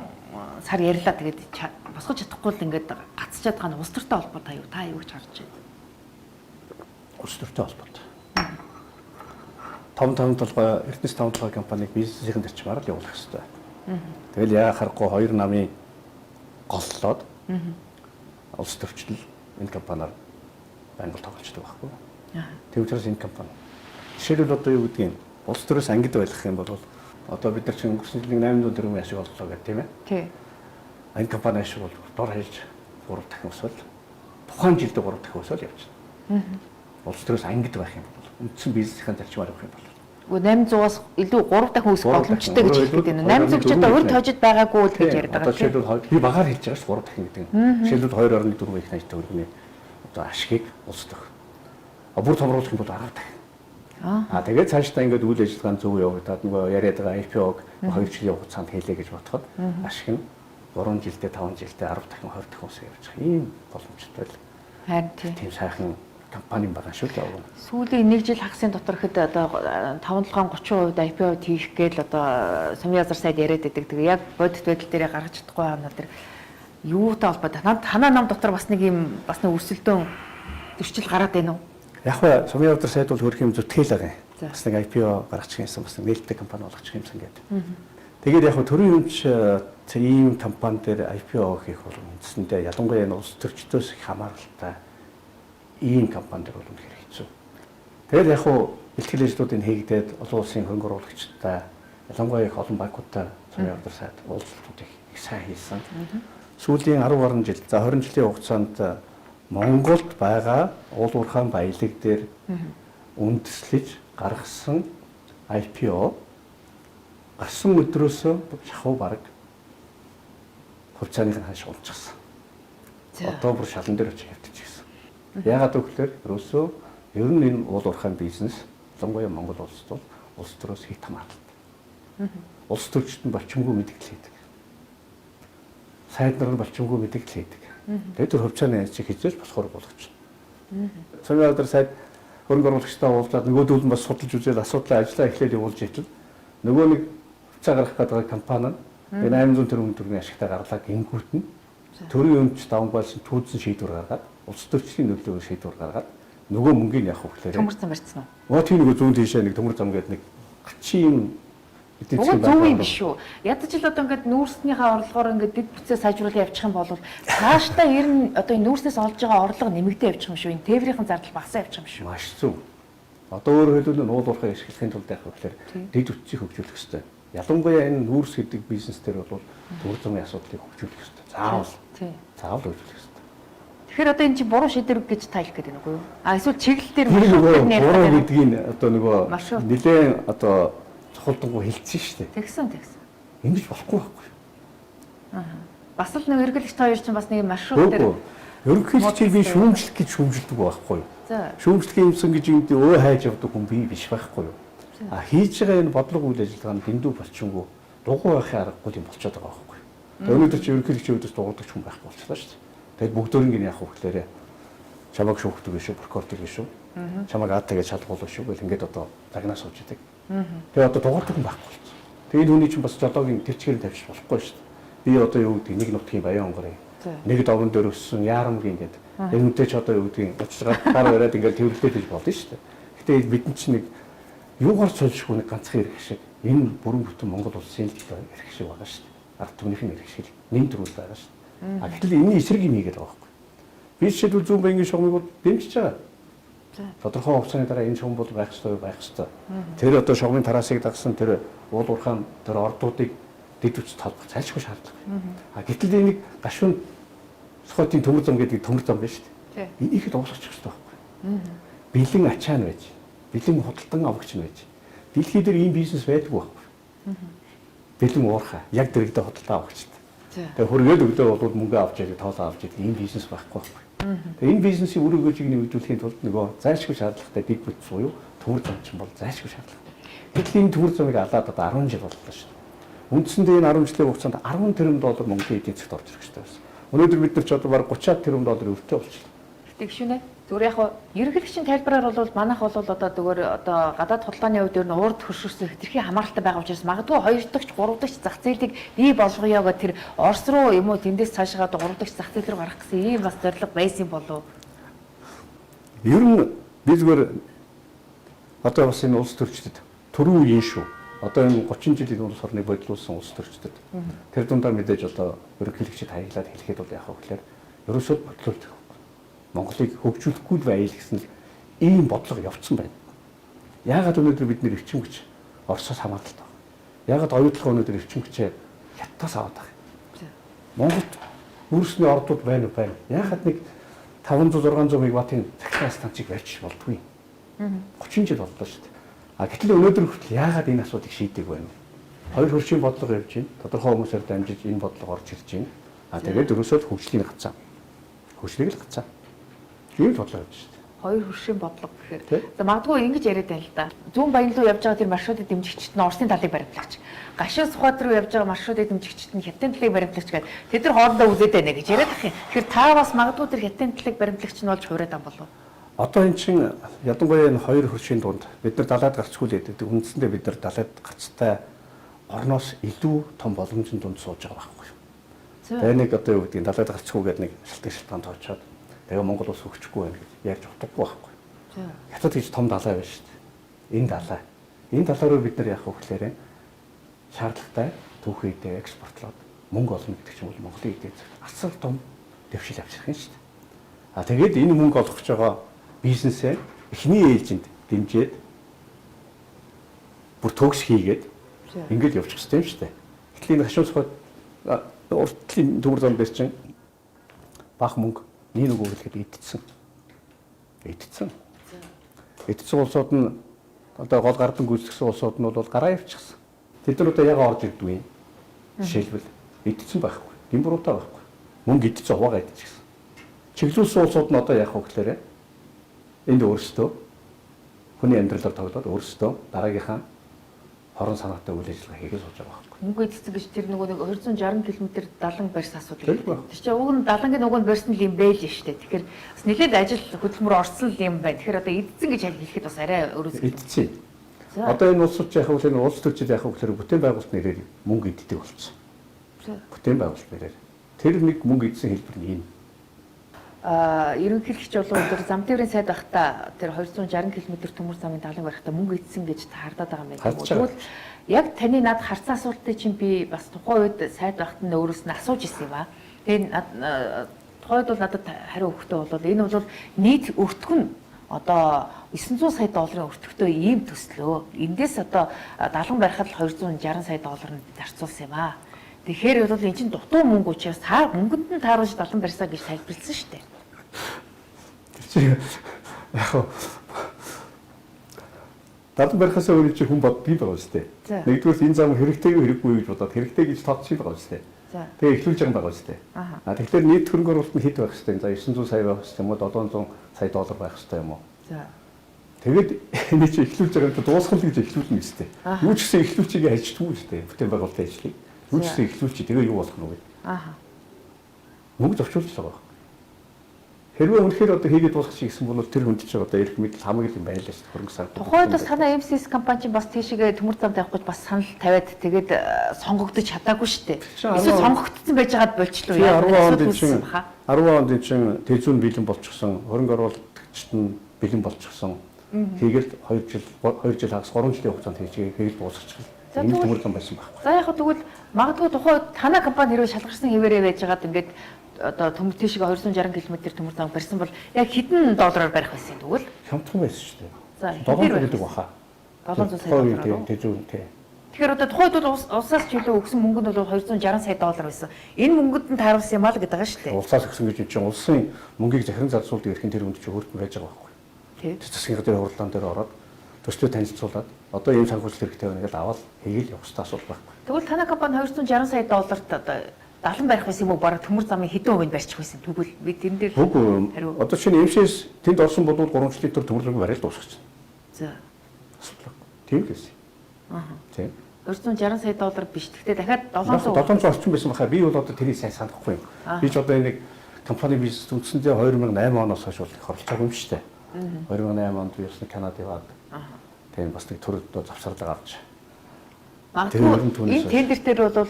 сар ярьлаа. Тэгээд босгож чадахгүй л ингээд гацчаад байгаа нь улс төртэй холбоотой юу? Та юу гэж харж байна? Улс төртэй холбоотой. 557 Эрдэнэс 557 компаниг бизнесийн зарчмаар л явуулах хэрэгтэй. Тэгэл яа харахгүй хоёр намын голлоод улс төрчил энэ компаниар байнга тоглолцдог байхгүй. Тэг учраас энэ компани жишээлбэл одоо юу гэдгийг улс төрөөс ангид байлгах юм бол одоо бид нар чинь өнгөрсөн жилийн 800 төгрөгийн ашиг оллоо гэх тийм ээ. Тий. Энэ компани ашиг бол дор хаяж 3 дахин өсвөл тухайн жилдээ 3 дахин өсвөл явж байна. Улс төрөөс ангид байх юм бол үндсэн бизнесийн зарчмаар явах юм бол 800-аас илүү 3 дахин өсөх боломжтой гэж хэлдэг байна. 800 ч одоо өөр тожид байгаагүй л гэж яриад байгаа. Жишээлбэл би багаар хэлж байгаа ш 3 дахин гэдэг. Жишээлбэл 2.4 их найтай өргөний одоо ашигыг улс төх. Бүр томруулах юм бол 10 дахин. Тэгээд цаашдаа ингээд үйл ажиллагааны зөв явагдаад нөгөө яриад байгаа IPO-г 2 жилийн хугацаанд хийлээ гэж бодоход ашиг нь 3 жилдээ 5 жилдээ 10 дахин 20 дахин өсөж явж байгаа. Ийм боломжтой л. Харин тийм сайхан компани байгаа шүү дээ. Сүүлийн 1 жил хагасын дотор хэд одоо 5-30% IPO хийх гээл одоо сумын язар сайд яриад байдаг. Тэгээ яг бодит байдал дээр гаргаж чадахгүй байна тэр юутай холбоотой. Танаа нам дотор бас нэг юм бас нэг өрсөлдөөн төрчил гараад байна уу? Яг бай сумын язар сайд бол хөрх юм зүтгэл байгаа юм. Бас нэг IPO гаргачих юмсан бас нээлттэй компани болгочих юмсан гэдэг. Тэгээд яг төрийн өмч ийм компани дээр IPO хийх бол үндсэндээ ялангуяа энэ улс төрчдөөс их хамааралтай ийм компани дээр бол үнэхээр хэцүү. Тэгээд яг хуу бэлтгэл ажлуудыг хийгдээд олон улсын хөрөнгө оруулагчтай ялангуяа их олон банкудтай сумын язар сайд уулзалтуудыг их сайн хийсэн. Сүүлийн 10 гаруй жил, за 20 жилийн хугацаанд Монголд байгаа уул уурхайн баялаг дээр үндэслэж гаргасан IPO гарсан өдрөөс шахуу бараг хувьцааны ханш унчихсан. Одоо бүр шалан дээр очиж хавтчих гэсэн. Яагаад гэвэл ерөөсөө Ер нь энэ уул уурхайн бизнес ялангуяа Монгол улсад бол улс төрөөс хит хамааралтай. Улс төрчид нь болчимгүй мэдээлэл хийдэг. Сайд нар нь болчимгүй мэдээлэл хийдэг. Тэгээд тэр хувьцааны яаж хизээж болохоор болгоч. Цэвэр өдөр сайд хөрөнгө оруулагчтай уулзаад нөгөөдөл нь бас судалж үзээд асуудлаа ажиллаа эхлээд явуулж ичил нөгөө нэг хувьцаа гаргах гэдэг компани нь 800 тэрбум төгрөгийн ашигтай гарлаа гингүүт нь төрийн өмч давангуулсан түүдсэн шийдвэр гаргаад улс төрчлийн нөлөөлөөр шийдвэр гаргаад нөгөө мөнгөний явах хөглөөрэй. Төмөр зам барьсан уу? Оо тийм нэг зүүн тийшээ нэг төмөр зам гэдэг нэг гачин эдийн засгийн зөв юм биш үү? Ядаж л одоо ингээд нүүрснийхээ орлогоор ингээд дэд бүтцээ сайжруулах явчих юм бол цаашдаа ер нь одоо энэ нүүрснээс олж байгаа орлого нэмэгдээ явчих юм шүү. Энэ тээврийн зардал багасаа явчих юм шүү. Маш зөв. Одоо өөрөөр хэлбэл уул уурхай ашиглахын тулд яах вэ гэхээр дэд бүтцийг хөгжүүлэх хэрэгтэй. Ялангуяа энэ нүүрс гэдэг бизнес дээр бол төмөр замын асуудлыг хөгжүүлэх хэрэгтэй. Заавал хөгжүүлэх хэрэгтэй. Тэгэхээр одоо энэ чинь буруу шийдвэр гэж таалах гэдэг нүггүй юу? А эсвэл чиглэл дээр буруу гэдгийг одоо нөгөө нэлээд одоо цохолдонгүй хэлсэн шүү дээ. Тэгсэн. Ингэж болохгүй байхгүй. Бас л нэг эргэлэгч хоёр чинь бас нэг маршрут дээр ерөнхийлөгчийг би шүүмжлэх гэж шүүмжилдэг байхгүй юу? Шүүмжлэхийн юмсан гэж юм дэ өө хайж явдаг хүн би биш байхгүй юу? А хийж байгаа энэ бодлого үйл ажиллагаа нь дэндүү болчихгүй дугуй байхын аргагүй юм болчиход байгаа байхгүй юу? Өнөөдөр чи ерөнхийлөгчийн үүдээс дуурдаг хүн байхгүй болчихлоо шүү дээ. Тэгэд бүгдөрөнгөний яах вэ гэхээр чамайг шүүхдэг биш үү, прокурор биш үү? Чамайг аатагээ шалгуулах шүү гэл ингээд одоо загнаа сууж идэг. Тэгээ одоо дуурдаг хүн байхгүй болсон. Тэгээд түүний чинь бас жолоогийн тэр чигээр тавьчих болохгүй шүү дээ. Би одоо юу гэдэг нэг нутгийн баян онгорын нэг довн дээр өссөн яарамгийн гэдэг. Яг үнтэй ч одоо юу гэдгийг уцаар гар бариад ингээд тэрвэрлээд гэж болно шүү дээ. Гэтэ бидний чинь нэг юугаар цолшгүй нэг ганцхан хэрэг шиг энэ бүрэн бүтэн Монгол улсын хэрэг шиг байгаа шүү дээ. Ард түмнийхэн хэрэг шиг нэм төрүүл байгаа шүү дээ. А гэтэл энэ эсрэг юм хийгээд байгаа байхгүй. Би жишээлбэл зүүн банкны шугамыг дэмжиж байгаа. Тодорхой хугацааны дараа энэ шугам бол байх ёстой. Тэр одоо шугамын тараасыг дагсан тэр уул уурхайн тэр ордуудыг дэд үст толбох зайлшгүй шаардлага. А гэтэл энийг гашуун сохотын төмөр зам гэдэг төмөр зам биш шүү дээ. Энийг дуусгачих хэрэгтэй байхгүй. Бэлэн ачаа нь байж, бэлэн худалдан авагч нь байж. Дэлхий дээр ийм бизнес байдаггүй байхгүй. Бэлэн уурхай, яг дэрэгдээ худалдан авагчтай. Тэгээ хөргөөд өгдөө бол мөнгө авч яагаад тоолоо авч яагаад ийм бизнес байхгүй байхгүй. Тэгээ энэ бизнесийн үр өгөөжийг нэмэгдүүлэхийн тулд нөгөө зайлшгүй шаардлагатай дэг бүтц буюу төмөр зам чинь бол зайлшгүй шаардлагатай. Гэтэл энэ төмөр замыг алаад одоо 10 жил боллоо шүү дээ. Үндсэндээ энэ 10 жилийн хугацаанд 10 тэрбум доллар Монголын эдийн засгт орж ирэх хэрэгтэй байсан. Өнөөдөр бид нар ч одоо бараг 30 тэрбум доллар өвчтэй болчихлоо. Тэгшүнэ. Зүгээр яг ерөнхийлөгчийн тайлбараар бол манайх бол одоо зүгээр одоо гадаад худалдааны хувьд ер нь урд хөршөөс хэтэрхий хамааралтай байгаа учраас магадгүй 2 дахь 3 дахь зах зээлийг бий болгоё гэх тэр Орос руу юм уу тэндээс цаашаа одоо 3 дахь зах зээл рүү гарах гэсэн ийм бас зорилго байсан болов. Ер нь би зүгээр одоо бас энэ улс төрчдөд төрийн үеийн шүү. Одоо энэ 30 жилийн улс орныг бодлуулсан улс төрчдөд тэр дундаа мэдээж одоо ерөнхийлөгчид хаяглаад хэлэхэд бол яах вэ гэхээр ерөөсөө бодлуулдаг. Монголыг хөгжүүлэхгүй л байл гэсэн ийм бодлого явцсан байна. Яагаад өнөөдөр бид нэр эрчим хүч Оросоос хамааралтай байна? Яагаад оюутлах өнөөдөр эрчим хүчээ Хятадаас аваад байгаа юм? Монголд өөрсний ордууд байна уу? Яагаад нэг 500-600 мегаваттын цахилгаан станцыг барьчих болдгүй? 30 жил боллоо шүү дээ. А гэтэл өнөөдөр хүртэл яагаад энэ асуудыг шийдэг байна? Хоёр хөршийн бодлого явж байна. Тодорхой хүмүүсээр дамжиж энэ бодлого орж ирж байна. А тэгээд ерөөсөө хөгжлийн гацаа. Хөгжлийг л гацаа. Ийм бодлого явж шүү дээ. Хоёр хөршийн бодлого гэхээр. За магадгүй ингэж яриад байна л да. Зүүн баян руу явж байгаа тэр маршрутыг дэмжигчид нь Оросын талыг баримтлагч. Гашуун Сухбат руу явж байгаа маршрутыг дэмжигчид нь Хятадын талыг баримтлагч гэдэг. Тэд нар хоорондоо үзээд байна гэж яриад ах юм. Тэгэхээр та бас магадгүй тэр Хятадын талыг баримтлагч нь болж хувираад байгаа болов уу? Одоо эн чинь ядангуяа энэ хоёр хөршийн дунд бид нар далайд гарцгүй л гэдэг. Үндсэндээ бид нар далайд гарцтай орноос илүү том боломжийн дунд сууж байгаа байхгүй юу? Тэгээ нэг одоо юу гэдэг далайд гарцгүй гэдэг нэг шалтгаан тоочоод тэгээ Монгол улс хөгжихгүй байна гэж ярьж утгагүй байхгүй. Хятад гэж том далай байна шүү дээ. Энэ далай. Энэ далай руу бид нар яах вэ гэхээр шаардлагатай түүхийдээ экспортлоод мөнгө олно гэдэг чинь бол Монголын эдийн засаг асар том дэвшил авчрах юм шүү дээ. А тэгээд энэ мөнгө олгох гэж байгаа бизнесээ эхний ээлжинд дэмжиж бүр төгс хийгээд ингээд явчих хэрэгтэй юм шүү дээ. Гэтэл энэ хашуун сухад уртлын төмөр зам дээр чинь бах мөнгө нэг үгэлгээд идсэн улсууд нь одоо гол гардан гүйцэтгэсэн улсууд нь бол гараа явчихсан. Тэд нар одоо яга орж ирдгүй. Жишээлбэл идсэн байхгүй. Гимбуруутай байхгүй. Мөнгө идсэн хуваагаа идчихсэн. Чиглүүлсэн улсууд нь одоо яах вэ гэхээр энд өөрсдөө хүний амьдралаар тоглоод өөрсдөө дараагийнхаа хорон санаатай үйл ажиллагаа хийгээд сууж байгаа байхгүй. Мөнгө эцэцэг гэж тэр нөгөө нэг 260 км далан барьс асуудал. Тэр чинь уг нь далангийн уг нь барьсан юм байл нь шүү дээ. Тэгэхээр бас нэлээд ажил хөдөлмөр орсон юм байна. Тэгэхээр одоо эдцэн гэж хэлэхэд бас арай өрөөс. Эдцэн. Одоо энэ улсууд яах вэ? Энэ улс төрчид яах вэ гэхээр бүтээн байгуулалт нэрээр мөнгө иддэг болсон. Бүтээн байгуулалт нэрээр. Тэр нэг мөнгө идсэн хэлбэр нь энэ. Ерөнхийлөгч болон өдөр зам тээврийн сайд байхдаа тэр 260 км төмөр замын далан барихтаа мөнгө идсэн гэж хардаад байгаа юм байна. Тэгвэл яг таны над харсан асуултыг чинь би бас тухайн үед сайд байхад нь өөрөөс нь асууж ирсэн юм аа. Тэгээд тухайд бол надад хариу өгөхдөө бол энэ бол нийт өртгөн одоо 900 сая долларын өртөгтэй ийм төслөө. Эндээс одоо далан барихад 260 сая долларыг зарцуулсан юм аа. Тэгэхээр бол эн чинь дутуу мөнгө учраас та мөнгөнд нь тааруулж далан барьсаа гэж тайлбарласан шүү дээ. Тэр чинь яг далан барихаас өөр чинь хүн бий байгаа шүү дээ. Нэгдүгээр энэ зам хэрэгтэйг хэрэггүй гэж бодоод хэрэгтэй гэж тооцчих байгаа шүү дээ. Тэгээ эхлүүлж байгаа шүү дээ. Тэгэхээр нийт хөрөнгө оруулалт нь хэд байх хэвчтэй. За 900 сая байх хэвчтэй юм уу 700 сая доллар байх хэвчтэй юм уу? Тэгээд энэ чинь эхлүүлж байгаа нь дуусгал гэж эхлүүлнэ гэжтэй. Юу ч гэсэн эхлүүлчихийг хайчдаггүй шүү дээ. Бүтээн байгуулалтын ажлыг. Юу ч гэсэн эхлүүлчих. Тэгээ юу болох нь вэ? Мөнгө зовчуулж байгаа. Хэрвээ үнэхээр одоо хийгээд дуусгачих гэсэн бол тэр хүнд чинь одоо эрх мэдэл хамгийн юм байлаа шүү дээ. Хөрөнгө сан. Тухайд бас танай MCS компани бас тийшээ төмөр зам тавих гэж бас санал тавиад тэгээд сонгогдож чадаагүй шүү дээ. Эсвэл сонгогдсон байж байгаад болчлоо яа. 10 онд чинь тэзүүн бэлэн болчихсон, хөрөнгө оруулагчид нь бэлэн болчихсон. Хийгээл 2 жил хагас 3 жилийн хугацаанд хийгээл дуусгачих. Энэ төмөр зам байсан байхгүй. За яг тэгвэл магадгүй тухайд танай компани хэрвээ шалгарсан хэвээрээ байж байгаад ингээд одоо төмөр тийшээ 260 км төмөр зам барьсан бол яг хэдэн доллараар барих байсан тэгвэл хямдхан байсан шүү дээ. За 700 гэдэг баха. 700 сая доллар. Тэгэхээр одоо тухайд бол улсаас чөлөө өгсөн мөнгө нь бол 260 сая доллар байсан. Энэ мөнгөд нь тааруулсан юм аа л гэдэг байгаа шүү дээ. Улсаас өгсөн гэж чинь улсын мөнгийг захиран зарцуулдаг эрхийн тэр үнд чинь хөртөн байж байгаа байхгүй. Тийм. Засгийн газрын хурлаан дээр ороод төслөө танилцуулаад одоо ийм санхүүжилт хэрэгтэй байна гэж аваад хийгээл явах хэрэгтэй асуудал байхгүй. Тэгвэл танай компани 260 сая долларт одоо далан барих байсан юм уу? Бараг төмөр замын хэдэн хувийг барьчих байсан. Тэгвэл би тэрэн дээр хариу. Одоо чинь MCS тэнд орсон бол 3 литр төмөр зам барил дуусгачих. За. Асуудал. Тийм гэсэн. Тийм. 260 сая доллар биш. Гэхдээ дахиад 700 орчим байсан бахаа. Би бол одоо тэрийг сайн санахгүй юм. Би ч одоо нэг компани бизнес үндсэндээ 2008 оноос хойш бол их оролцоогүй юм шүү дээ. 2008 онд би бас Канадад яваад. Тийм бас нэг төр завсарлага авч. Магадгүй энэ тендер дээр бол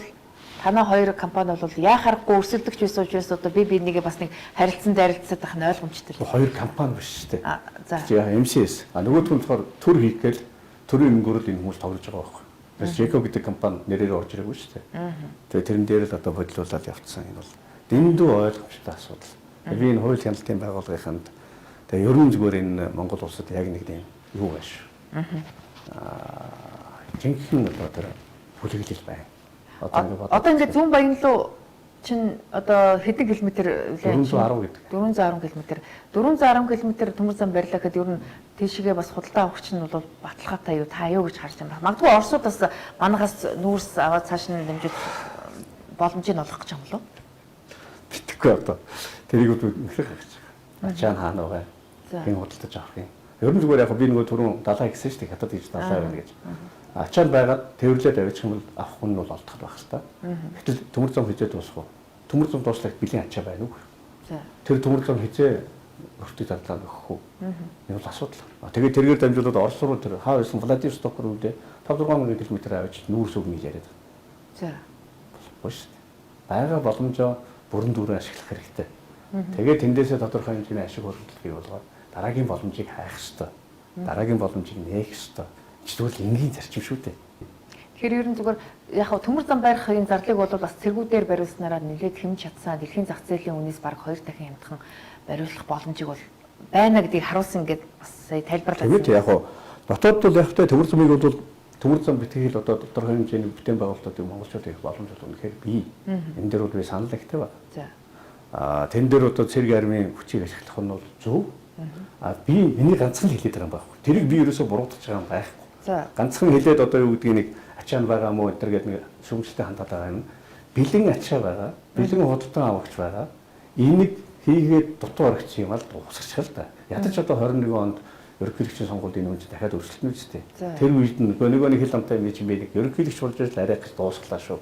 танай хоёр компани бол яахааргүй өрсөлдөгч байсан учраас одоо би нэгээ бас нэг харилцан зарилцаад байх нь ойлгомжтой. Хоёр компани биш шүү дээ. За. MCS. Нөгөөх нь болохоор төр хийх гээл төрийн мөнгөөр энэ хүмүүс тоглож байгаа байхгүй. Тэрс Жеко гэдэг компани нэрээр орж ирээгүй шүү дээ. Тэгээ тэрэн дээр л одоо бодлуулаад явцсан энэ бол дэндүү ойлгомжтой асуудал. Би энэ хууль хяналтын байгууллагынд тэгээ ерөн зүгээр энэ Монгол улсад яг нэг юм юу байж. Жинхэнэ одоо тэр бүлэглэл байна. Одоо ингээд зүүн баян руу чин одоо хэдэн километр вэ? 410 гэдэг. 410 км. 410 км төмөр зам барилаа гэхэд ер нь тийшээгээ бас худалдаа авах чинь бол баталгаатай юу та юу гэж харж байгаа юм байна. Магадгүй Оросууд бас манахаас нүүрс аваад цааш нь дэмжиж боломжийг олох гэж юм болов? Битгэхгүй одоо тэрийг үнэхээр гарч байгаа. Ачаан хаана байгаа? Энэ худалдаж авах юм. Ер нь зүгээр яг би нөгөө түрүүн далаа гэсэн шүү дээ. Хятад хийж далаа байна гэж. Ачаал байгаад тэрвэрлээд авчих юм бол авах хүн нь бол олдох байх хэвээр. Гэтэл төмөр зам хизээ дуусах уу? Төмөр зам дууслагт бэлэн ачаа байна уу? Тэр төмөр зам хизээ өртөг задлаа өгөх үү? Энэ бол асуудал. Тэгээд тэргээр дамжуулаад Орос руу тэр хаа байсан Владивосток руу дэ 5-6 км авч нүүрс өгнө яриад. За. Болохгүй шүү дээ. Бага боломжоо бүрэн дүүрэн ашиглах хэрэгтэй. Тэгээд тэндээсээ тодорхой хэмжээний ашиг хөрөнгөлийг болгоод дараагийн боломжийг хайх хэрэгтэй. Дараагийн боломжийг нээх хэрэгтэй. Тэгвэл энгийн зарчим шүү дээ. Тэгэхээр ер нь зүгээр яг хав төмөр зам барихын зарлыг бол бас цэргүүдээр бариулснараа нэлээд хэмж чадсан дэлхийн зах зээлийн үнээс бараг 2 дахин хямдхан бариулах боломжийг бол байна гэдгийг харуулсан гэдээ бас сая тайлбарласан. Тэгээд яг хав дотоод бол яг тэ төмөр замыг бол төмөр зам битгийл одоо тодорхой хэмжээний бүтээн байгуулалтуудыг монголчууд их боломж үнэхээр бий. Энэ дээр бол би санал ихтэй байна. За. Тэн дээр одоо цэрэг армийн хүчийг ашиглах нь бол зөв. Би миний ганцхан хэлээд байгаа юм байхгүй. Тэрийг би ерөөсөө буруутгаж байгаа юм байхгүй. Ганцхан хэлээд одоо юу гэдгийг нэг ачаа байгаа мó энэ төр гэдэг нэг шүүмжлэлтэй хандаад байгаа юм. Бэлэн ачаа байгаа, бэлэн худалдан авагч байгаа. Энийг хийгээд дутуу орогч юм аа дуусгачих л да. Ядаж одоо 21 онд ерөнхийлөгчийн сонгуульд энэ үнэ дахиад өрсөлдөн үстэй. Тэр үед нөгөө нэг хэл амтай юм чинь би нэг ерөнхийлөгч болж л арай гэж дуусглаа шүү.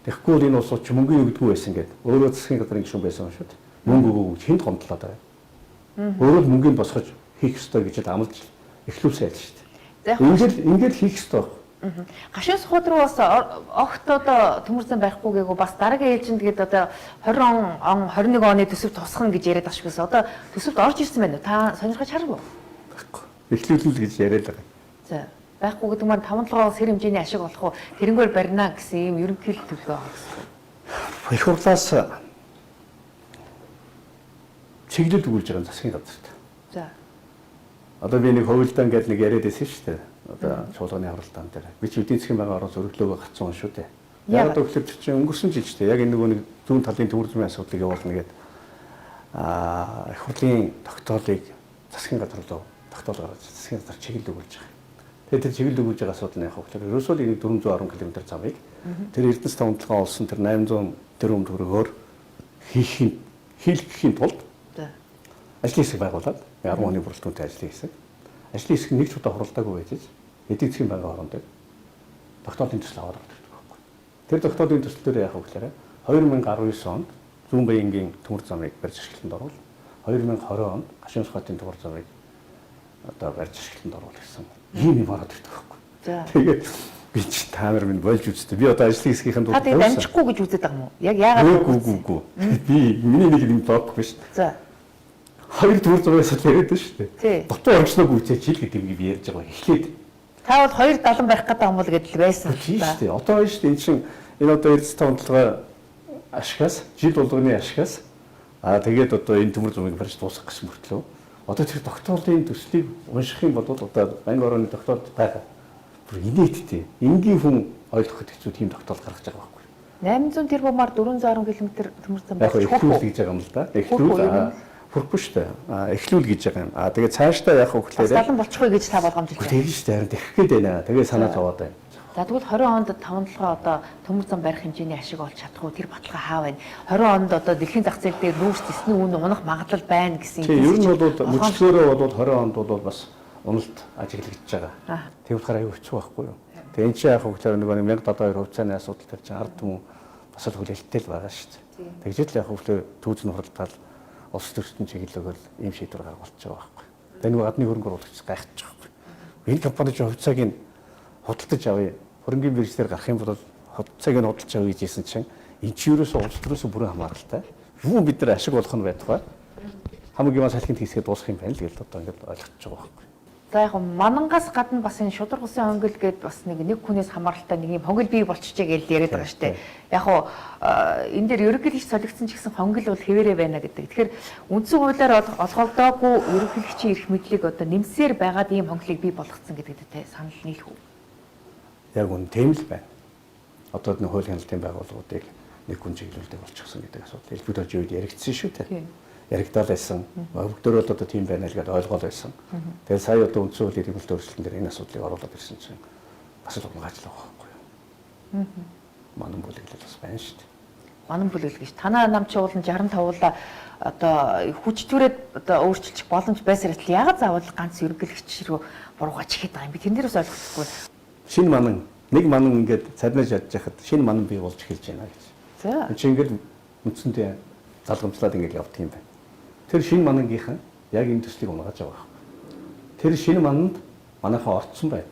Тэгэхгүй бол энэ улсууд ч мөнгө өгдөггүй байсан гэдэг. Өөрөө засгийн газрын гишүүн байсан шүү дээ. Мөнгө өгөөгүй хүнд гомдлоо даа. Өөрөө л мөнгөнд босгож хийх ёстой гэж амлаж эхлүүлсэн ял шүү дээ. Ингээд хийх ёстой. Гашуун сухад руу бас огт одоо төмөрсөн байхгүй гээгүү бас дараагийн ээлжинд тэгээд одоо 20 он 21 оны төсөвт тусахна гэж яриад байгаа швээс одоо төсөвт орж ирсэн байна уу? Та сонирхож харав уу? Эхлүүлвэл гэж яриад байгаа. За байхгүй гэдэг маань 5-7 сэр хэмжээний ашиг болох уу? Тэрнгээр барина гэсэн юм ерөнхийдөө төлөв байгаа гэсэн. Их хурлаас чиглэл өгүүлж байгаа засгийн газарт. За. Одоо би нэг хувилдаан гэдэг нэг яриад байсан шүү дээ. Одоо чуулганы авралдаан дээр. Би ч эдийн засгийн байгаагаар зөрөглөөгөө гарцсан шүү дээ. Яг одоо ихлээр чинь өнгөрсөн жил ч дээ. Яг энэ нөгөө нэг зүүн талын төмөр зүйн асуудлыг явуулна гэдэг. Их хурлын тогтоолыг засгийн газар руу тогтоол гаргаж засгийн газар чиглэл өгүүлж байгаа. Тэгээд тэр чиглэл өгүүлж байгаа асуудал нь яг хөглөр. Ерөөсөө л энэ 410 км замыг тэр Эрдэнэс тавталгаа олсон тэр 800 тэрбум төгрөгөөр хийлгэхийн тулд ажлын хэсэг байгуулад 10 оны бүрэлдэхүүнтэй ажлын хэсэг. Ажлын хэсэг нэг ч удаа хуралдаагүй байж эдийн засгийн банкны хооронд тогтоолын төсөл аваад байгаа байхгүй. Тэр тогтоолын төсөл дээр яг хөглөөрэ 2019 онд зүүн баянгийн төмөр замыг барьж ашиглалтанд оруул. 2020 онд гашуун сухатын төмөр замыг одоо барьж ашиглалтанд оруул гэсэн юм ороод ирдэг байхгүй. Тэгээд би ч таамар минь болж үзтээ. Би одоо ажлын хэсгийнхэн дууд. Та тэгээд амжихгүй гэж үзээд байгаа юм уу? Яг яагаад үгүй. Би миний нэг юм блок биш. За. Хоёр төмөр замаас л яриад байна шүү дээ. Дутуу орчног үүсэж хил гэдэг юм би ярьж байгаа. Эхлээд та бол хоёр далан барих гэдэг юм бол гэдэл байсан шүү дээ. Одоо байна шүү дээ. Энэ чинь энэ одоо Эрдэнэс тавталгаа ашигаас жил болгоны ашигаас тэгээд одоо энэ төмөр замыг барьж дуусгах гэсэн мөртлөө одоо тэр тогтоолын төслийг унших юм бол одоо банк орооны тогтоолд байгаа. Бүр инээдтэй. Энгийн хүн ойлгоход хэцүү тийм тогтоол гаргаж байгаа байхгүй. 800 тэрбумаар 410 км төмөр зам барьж эхлүүл гэж байгаа юм л да. Эхлүүл хүрхгүй шүү дээ. Эхлүүл гэж байгаа юм. Тэгээд цаашдаа яах вэ гэхээр далан болчихгүй гэж та болгоомжлоо. Тэгээд шүү дээ. Тэгэх гээд байна. Тэгээд санаа зовоод байна. За тэгвэл 20 онд 5-7 одоо төмөр зам барих хэмжээний ашиг олж чадах уу? Тэр баталгаа хаа байна? 20 онд одоо дэлхийн зах зээл дээр нүүрс тесний үн унах магадлал байна гэсэн юм. Ер нь бол мөчлөөрөө бол 20 онд бол бас уналт ажиглагдаж байгаа. Тэр утгаараа аюу хэцүү байхгүй юу? Тэгээд энэ чинь яг хөглөөр нөгөө 1072 хувьцааны асуудал төр чинь ард түмэн бас л хүлээлттэй л байгаа шүү дээ. Тэгж л яг хөглөө түүзэн хуралдаал улс төрчдөн чиглэлөөр ийм шийдвэр гаргуулж байгаа байхгүй. Тэгээд нөгөө гадны хөрөнгө оруулагч гайхаж байгаа байхгүй. Энэ компани чинь хувьцааг нь худалдаж авъя. Хөрөнгөний биржлэр гарах юм бол хувьцааг нь худалдаж авъя гэжсэн чинь энэ чинь ерөөсөө улс төрөөсөө бүрэн хамааралтай. Юу бид нар ашиг болох нь байтугай хамгийн салхинд хийсгээд дуусах юм байна л гэж одоо ингээд ойлгож байгаа байхгүй. За яг манангаас гадна бас энэ шудраг усын хонгил гээд бас нэг хүнээс хамааралтай нэг юм хонгил бий болчихжээ гэж яриад байгаа шүү дээ. Яг хуу энэ дээр ерөнхийлөгч солигдсон ч гэсэн хонгил бол хэвээрээ байна гэдэг. Тэгэхээр үндсэн хуулиар олгогдоогүй ерөнхийлөгчийн эрх мэдлийг одоо нэмсээр байгаад ийм хонглыг бий болгоцсон гэдэгт тэ санал нийлэх үү? Яг үн тийм л байна. Одоо нэг хууль хяналтын байгууллагуудыг нэг хүн чиглүүлдэг болчихсон гэдэг асуудал. Элбэг төржийн үед яригдсан шүү дээ. Яригдал байсан. Өвгдөр бол одоо тийм байна л гэдээ ойлгоол байсан. Тэгээд сая одоо үндсэн хуулийн эрхлэлт өөрчлөлтөн дээр энэ асуудлыг оруулаад ирсэн чинь бас л унгаачлаа байхгүй юу? Манан бүлэглэл бас байна шүү дээ. Манан бүлэглэл гэж танаа намч уулын 65 одоо хүч түрээд одоо өөрчилчих боломж байсаар л ягаад заавал ганц ерөнхийлөгч рүү буруугаач ихэд байгаа юм би тэн дээрээс ойлгохгүй. Шинэ манан нэг манан ингээд царнаж ядж яхад шинэ манан бий болж эхэлж байна гэж. За. Энд чинь ингээд үндсэндээ залгамжлаад ингээд явдаг юм байна. Тэр шинэ манангийнхан яг энэ төслийг унгааж байгаа. Тэр шинэ мананд манайхаа орцсон байна.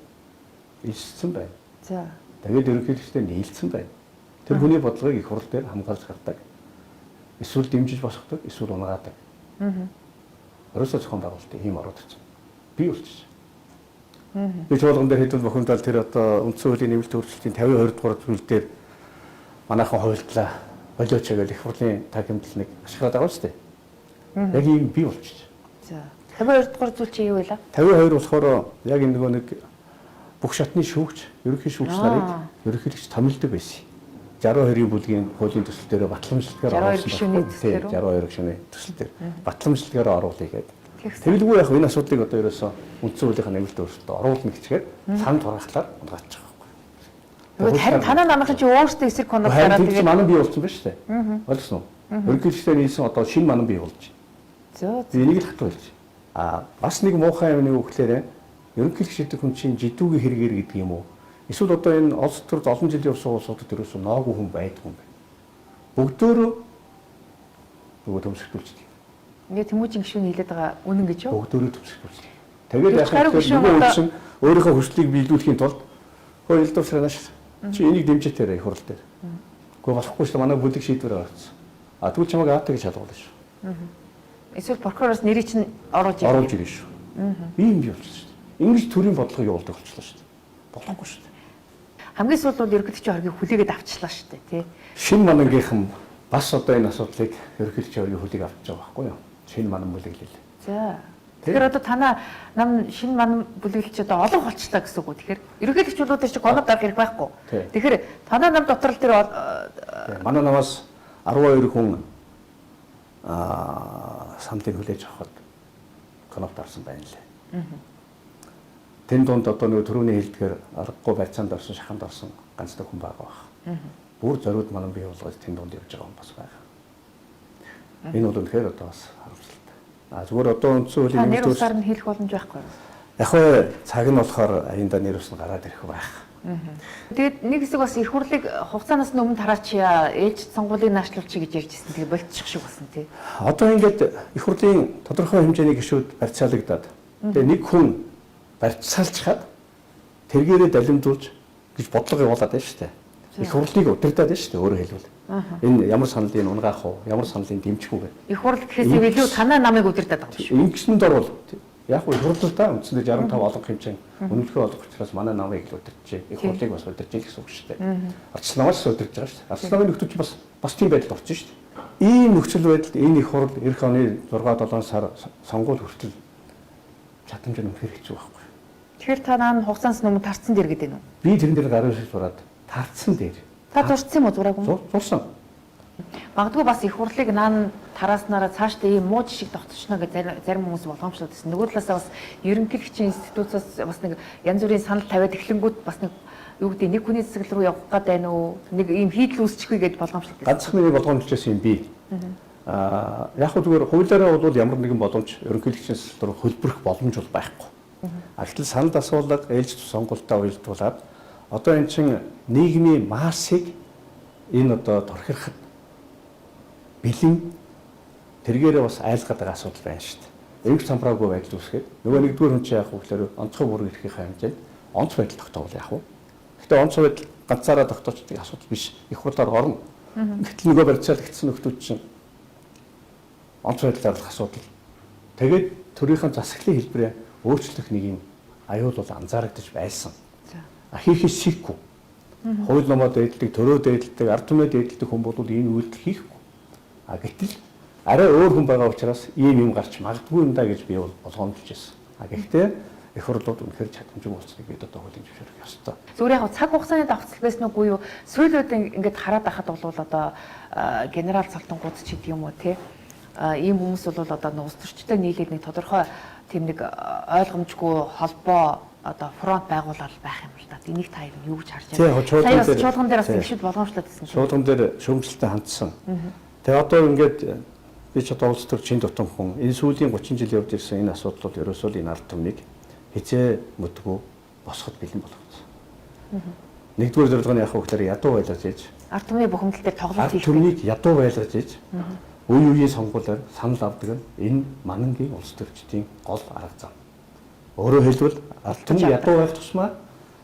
Ишсэн байна. За. Тэгээд ерөнхийлөгчтэй нийлцсэн байна. Тэр хүний бодлогыг их хурл дээр хамгаалж гардаг. Эсвэл дэмжиж босгодог, эсвэл унгаадаг. Ерөөсөө зохион байгуулалтын ийм ороод ирсэн. Би болчих. Би чуулган дээр хэдэн бохомдол тэр одоо үндсэн хуулийн нэмэлт өөрчлөлтийн 52 дугаар зүйл дээр манайхан хувилдлаа болооч гэж их хурлын тагимдал нэг ашиглаад байгаа шүү дээ. Яг ийм би болчих. За. 52 дугаар зүйл чи юу вэ? 52 болохоор яг энэ нөгөө нэг бүх шатны шүүгч, ерөнхий шүүгч нарыг ерөнхийлөгч томилдог байсан. 62-ийн бүлгийн хуулийн төсөл дээр батламжлагаар оруулсан. 62 гишүүний төсөл дээр батламжлагаар оруулъя гэдэг. Тэгэлгүй яг энэ асуудлыг одоо ерөөсөө үндсэн хуулийнхаа нэмэлт өөрчлөлтөд оруулна гэчгээд санд турахлаар унгаачих байхгүй. Харин танаа намайхан чи өөртөө эсрэг коног гараад тэгээд манан бий болсон ба шүү дээ. Ойлгосон уу? Ерөнхийлөгчтэй нийлсэн одоо шинэ манан бий болж байна. За. Энийг л хатуу хэлж. Бас нэг муухай юм нэг үгээр ерөнхийлөгч гэдэг хүн чинь жидүүгийн хэрэгээр гэдэг юм уу? Эсвэл одоо энэ улс төр олон жилийн явсан улсуудад ерөөсөө нооггүй хүн байдгүй юм байна. Бүгдөө нөгөө төмсгдүүлчихдэг. Ингээ Тэмүүжин гишүүн хэлээд байгаа үнэн гэж юу? Бүгдөө төмсгдүүлчихдэг. Тэгээд яхаа нөгөө үсэн өөрийнхөө хүслийг биелүүлэхийн тулд хөө Л.Элдэв-Очир нааш чи энийг дэмжитээрэй их хурл дээр. Гэхдээ болохгүй шүү манай бүлэг шийдвэр гаргацсан. Тэгвэл чамайг аатаа гэж шалгуулна шүү. Эсвэл прокуророос нэрийг чинь оруулж ирнэ шүү. Ийм юм болчихсон шүү. Ингэж төрийн бодлого явуулдаг болчихлоо шүү. Болохгүй шүү. Хамгийн сүүлд бол ерөнхийлөгчийн оргийг хүлээгээд авчлаа шүү дээ, тий. Шинэ манангийнхан бас одоо энэ асуудлыг ерөнхийлөгчийн оргийн хүлээг авч байгаа байхгүй юу? Шинэ манан бүлэглэл. За. Тэгэхээр одоо танаа нам шинэ манан бүлэглэлч одоо олон болчлаа гэсэн үг үү? Тэгэхээр ерөнхийлөгч болоод тэр чинь гоноод авах хэрэг байхгүй. Тэгэхээр танаа нам дотор л тэр манай намаас 12 хүн самтыг хүлээж авахд гоноод авсан байна лээ. Тэн донд одоо нөгөө төрөний хэлдгээр аргагүй барьцаанд орсон, шаханд орсон ганц нэг хүн байгаа баг. Бүр зориуд манан бий болгож тэн донд явж байгаа хүн бас байгаа. Энэ бол үнэхээр одоо бас харамсалтай. Зүгээр одоо үндсэн хуулийн нэр усаар нь хэлэх боломж байхгүй юу? Яг хөө цаг нь болохоор аяндаа нэр ус нь гараад ирэх байх. Тэгээд нэг хэсэг бас их хурлыг хугацаанаас өмнө тараачаа ээлжид сонгуулийг наашлуулчих гэж ярьжсэн. Тэгээ болчих шиг болсон тий. Одоо ингээд их хурлын тодорхой хэмжээний гишүүд барьцаалагдаад тэгээ нэг хүн барьцаалчхад тэргээрээ далимдуулж гэж бодлого явуулаад байна шүү дээ. Их хурлыг удирдаад байна шүү дээ өөрөөр хэлбэл. Энэ ямар саналын унгаах уу, ямар саналын дэмжих үү гэх. Их хурл гэхээс илүү танаа намайг удирдаад байгаа юм шүү. Ингэсэнд орвол яг нь хурлалтаа үндсэндээ 65 олон хэмжээ үнэлгээ олох учраас манай намайг л удирдах. Их хурлыг бас удирдах гэсэн үг шүү дээ. Арч намаас удирдах байгаа шүү дээ. Арч намын нөхдөж бас тийм байдал орсон шүү дээ. Ийм нөхцөл байдалд энэ их хурл эх оны 6-7 сар сонгуул хүртэл чадамж нь үнэхээр хэцүү байхгүй. Тэгэхээр та наа хугацаанаас өмнө тарцсан дээр гэдэг нь үү? Би тэрэн дээр гарын шиг зураад тарцсан дээр. Та зурцсан юм уу зураагүй? Зурсан. Магадгүй бас их хурлыг наан тарааснараа цаашдаа ийм муу жишг тогтчихно гэж зарим хүмүүс болгоомжлоод байсан. Нөгөө талаасаа бас ерөнхийлөгчийн институцаас бас нэг янз бүрийн санал тавиад эхлэнгүүт бас нэг юу гэдэг нэг хүний засаг руу явах гээд байна уу? Нэг ийм хийдэл үүсчихгүй гэж болгоомжлоод байсан. Ганцхан нэг болгоомжлож юм би. Яг хөө зүгээр хуулиараа бол ямар нэгэн боломж ерөнхийлөгчийн засал руу хөлбөрөх боломж бол байхгүй. Гэтэл санал асуулаад ээлж сонгуультаа уялдуулаад одоо эн чин нийгмийн массыг энэ одоо торхироход бэлэн тэргээрээ бас айлгаад байгаа асуудал байна шүү дээ. Эвг самбраагүй байдал үүсгээд нөгөө нэгдүгээр хүн чинь яг хөглөөр онцгой бүр ирэхийнхээ хэмжээнд онц байдал тогтоовол яах вэ? Гэхдээ онц байдал ганцаараа тогтоочдөг асуудал биш. Их хурлаар орно. Гэтэл нөгөө барьцаалагдсан нөхдүүд чинь онц байдлаар болох асуудал. Тэгээд төрийнхэн засаглалын хэлбэрээ өөрчлөх нэг юм аюул бол анзаарагдаж байсан. Хийх хийхгүй. Хууль номоо дээдэлдэг, төрөө дээдэлдэг, ард түмээ дээдэлдэг хүн бол энэ үйлдэл хийхгүй. Гэтэл арай өөр хүн байгаа учраас ийм юм гарч магадгүй юм да гэж би бол болгоомжлож байсан. Гэхдээ их хурлууд үнэхээр чадамжгүй болцныг бид одоо хуулийн зөвшөөрөх ёстой. Зүгээр яг цаг хугацааны давцал байсан уу юу? Сүүлүүд ингээд хараад байхад бол одоо генерал цалтангууд ч гэдэг юм уу те. Ийм хүмүүс бол одоо улс төрчтэй нийлээд нэг тодорхой тийм нэг ойлгомжгүй холбоо одоо фронт байгуулалт байх юм л да. Энийг та юу гэж харж байна? Сая чуулган дээр бас тэгшүүд болгоомжлоод байсан. Чуулган дээр шүүмжлэлтэй хандсан. Тэгээ одоо ингээд би ч одоо улс төр чин дотон хүн энэ сүүлийн 30 жил явж ирсэн энэ асуудал бол ерөөсөө энэ ард түмнийг хизээ мэдгүй босоход бэлэн болгоцсон. Нэгдүгээр зорилго нь яг хөглөр ядуу байлгаж ийж ард түмний бухимдал дээр тоглолт хийх. Ард түмнийг ядуу байлгаж ийж үе үеийн сонгуулиар санал авдаг нь энэ манангийн улс төрчдийн гол арга зам. Өөрөөр хэлбэл ард түмний ядуу байх тусмаа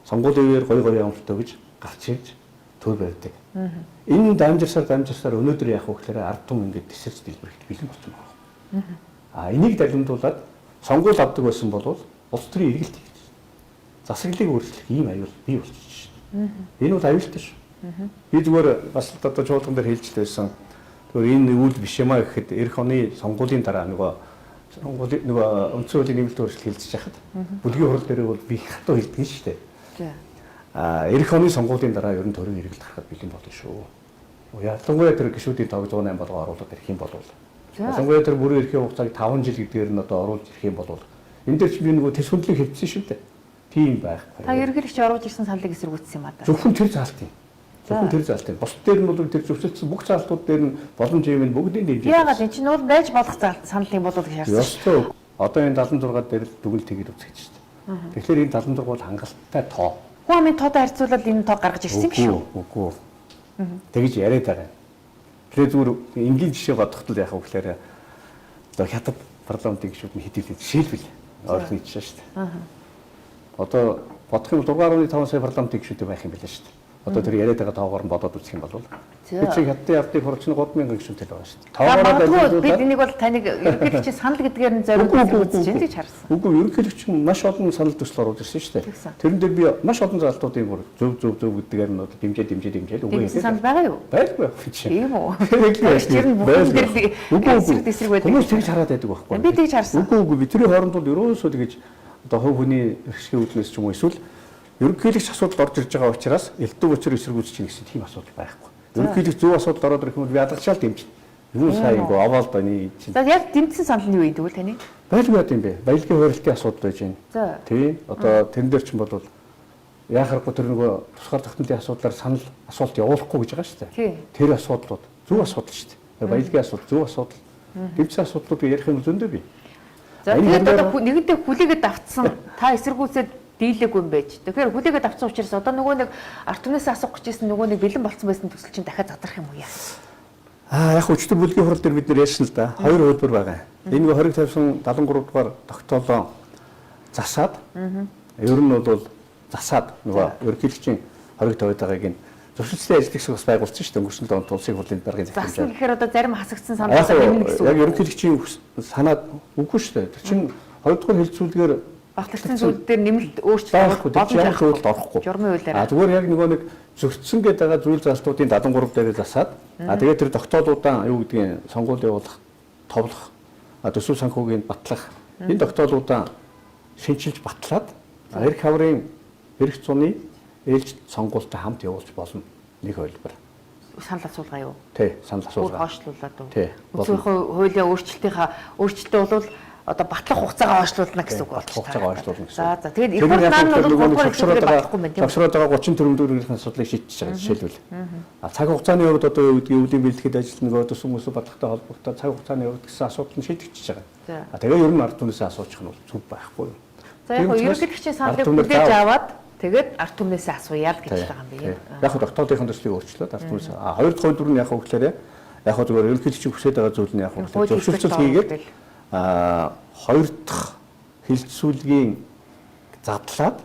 сонгуулийн үеэр гой амралт өгж гарч ирж төр барьдаг. Энэ дамжирсаар өнөөдөр яг хөглөр ард түм ингээд тесэрч дэлбэрэхэд бэлэн болсон байна. Энийг далимдуулаад сонгуул авдаг байсан бол улс төрийн эргэлт хийж засаглалыг өөрчлөх ийм аюул бий болчихж байна. Энэ бол аюултай шүү. Би зүгээр бас одоо чуулган дээр хэлж байсан. Тэгэхээр энэ үйл биш юм а гэхэд эх оны сонгуулийн дараа нөгөө үндсэн хуулийн нэмэлт өөрчлөлт хэлцэж яхад бүлгийн хурал дээр бол би хатуу хэлдэг шүү дээ. Эх оны сонгуулийн дараа ер нь төрийн эргэлт гарахад бэлэн болно шүү. Ялангуяа тэр гишүүдийн тоог 108 болгоо оруулаад ирэх юм бол ялангуяа тэр бүрэн эрхийн хугацааг 5 жил гэдгээр нь одоо оруулж ирэх юм бол энэ дээр чи би нөгөө төсвөрлөг хэвчсэн шүү дээ. Тийм байхгүй. Та ерөнхийлөгч оруулж ирсэн саналыг эсэргүүцсэн юм а да. Зөвхөн тэр заалт юм. Зөвхөн тэр заалт юм. Бус дээр нь бол тэр зөвшөөрсөн бүх заалтууд дээр нь боломж юм бүгдийн дэмжиж. Яагаад энэ чинь бол байж болох саналын болов гэж харсан. Одоо энэ 76 дээр л дүгнэлт хийгээд үзэж шүү дээ. Тэгэхээр энэ 76 бол хангалттай тоо. Хүн амын тоотой харьцуулаад энэ тоо гаргаж ирсэн юм шүү. Үгүй. Тэгж яриад байгаа. Тэгэхээр зүгээр энгийн жишээ бодохдол яах вэ гэхээр одоо хятад парламентын гишүүд нь хэдийгээр жишээлбэл ойрхон жишээ шүү дээ. Одоо бодох юм 6.5 сая парламентын гишүүд байх юм байна шүү дээ. Одоо тэр яриад байгаа тоогоор нь бодоод үзэх юм бол чи хятадын явдлыг хурцны 3000 гишүүнтэй л байгаа шүү дээ. Тоогоор бид энийг бол таныг ерөнхийлөгчийн санал гэдгээр нь зориулж үзэж байна гэж харсан. Үгүй ерөнхийлөгч нь маш олон санал төсөл оруулж ирсэн шүү дээ. Тэрэн дээр би маш олон залтуудын бүр зөв гэдгээр нь дэмжээд үгүй юм. Санал байгаа юу? Байхгүй байх чи. Тийм үү. Тэр нь бүгд эсрэг эсрэг байдаг. Хүмүүс тэгж хараад байдаг байхгүй. Би тэгж харсан. Үгүй би тэрийн хоорондоо ерөөсөө тэгж одоо хувь хүний эрхшээ үдлээс ч юм уу эсвэл ерөнхийлөгч асуудал орж ирж байгаа учраас Л.Элдэв-Очир эсэргүүцэж чинь гэсэн тийм асуудал байхгүй. Ерөнхийлөгч зөв асуудал ороод ирэх юм бол би ядагчаал дэмжинэ. Юу сайн гоо аваад байна чинь. За яг дэмжсэн санал нь юу юм тэгвэл таны? Байлгүй яа юм бэ? Баялагын хуралдын асуудал байж байна. Тийм. Одоо тэрэн дээр ч юм бол яахаргүй тэр нөгөө тусгаар тогтнолын асуудлаар санал асуулт явуулахгүй гэж байгаа шүү дээ. Тэр асуудлууд зөв асуудал шүү дээ. Баялагын асуудал зөв асуудал. Дэмжсэн асуудлуудыг ярих юм зөндөө бий. За тэгээд одоо нэгэндээ хүлээгээд авцсан та эсэргүүцээд дийлээгүй юм байж. Тэгэхээр хүлээгээд авсан учраас одоо нөгөө нэг арт түмнээс асуух гэжсэн нөгөө нэг бэлэн болцсон байсан төсөл чинь дахиад задрах юм уу яа? Яг өчтөр бүлгийн хурал дээр бид нэр ярьсан л да. Хоёр хөлбөр байгаа. Энэ нөгөө хориг тавьсан 73 дугаар тогтоолоо засаад ер нь бол засаад нөгөө ерөнхийлөгчийн хориг тавьдаг байгааг нь зөвшөөрлөсөн ажил гисэг бас байгуулсан шүү дээ. Өнгөрсөн он улсын хурлын даргын захиалгад. Засна гэхээр одоо зарим хасагдсан саналаас нэмнэ гэсэн үг. Яг ерөнхийлөгчийн санаад үгүй шүү дээ. Тэр чинь хоёрдугаар хэлцүүлгээр багтлагчсан зүйл дээр нэмэлт өөрчлөлт боломжтой орохгүй. Журмын хуулиараа. Зүгээр яг нөгөө нэг зөрчсөн гэдэг байгаа зүйл залтуудын 73 дээр засаад тэгээд тэр тогтоолуудаа юу гэдгийг сонгуул явуулах, товлох, төсөв санхүүгийн батлах энэ тогтоолуудаа шинчилж батлаад эрх хаврын эрх зуны ээлж сонгуультай хамт явуулж болно. Нэг хөлбөр. Санал асуулгаа юу? Тий, санал асуулгаа. Хойшлуулад уу? Тий. Хуулийн өөрчлөлтөө бол одоо батлах хугацаагаа хойшлуулна гэсэн үг болчих. Хугацаагаа хойшлуулна гэсэн. За тэгээд их хурлаар нь бол 3 хэлбэрээр батлахгүй юм байна тийм үү? Тогшроод байгаа 30 төрөмдөрийн асуудлыг шийдэж байгаа жишээлбэл. Цаг хугацааны хувьд одоо юу гэдгийг өвлийн бэлтгэд ажил нөгөө төс хүмүүсээ батлагтай холбоотой цаг хугацааны хувьд гэсэн асуудал нь шийдэгдэж байгаа. Тэгээ ер нь ард түмнээсээ асуучих нь бол зүг байхгүй юу? За яг ерөнхийлөгчийн саналыг хүлээж аваад тэгээд ард түмнээсээ асууяа л гэж байгаа юм байна. Яг хөө тогтоолын төслийг өөрчлөөд ард түмнээс хоёр дахь хувьд нь яг хөө гэхээр яг хөө зүгээр ерөнхийлөгчийн хүсэж байгаа зүйл нь яг хөө зөвшөөрлөлт хийгээд хоёр дахь хилцүүлгийн задлаад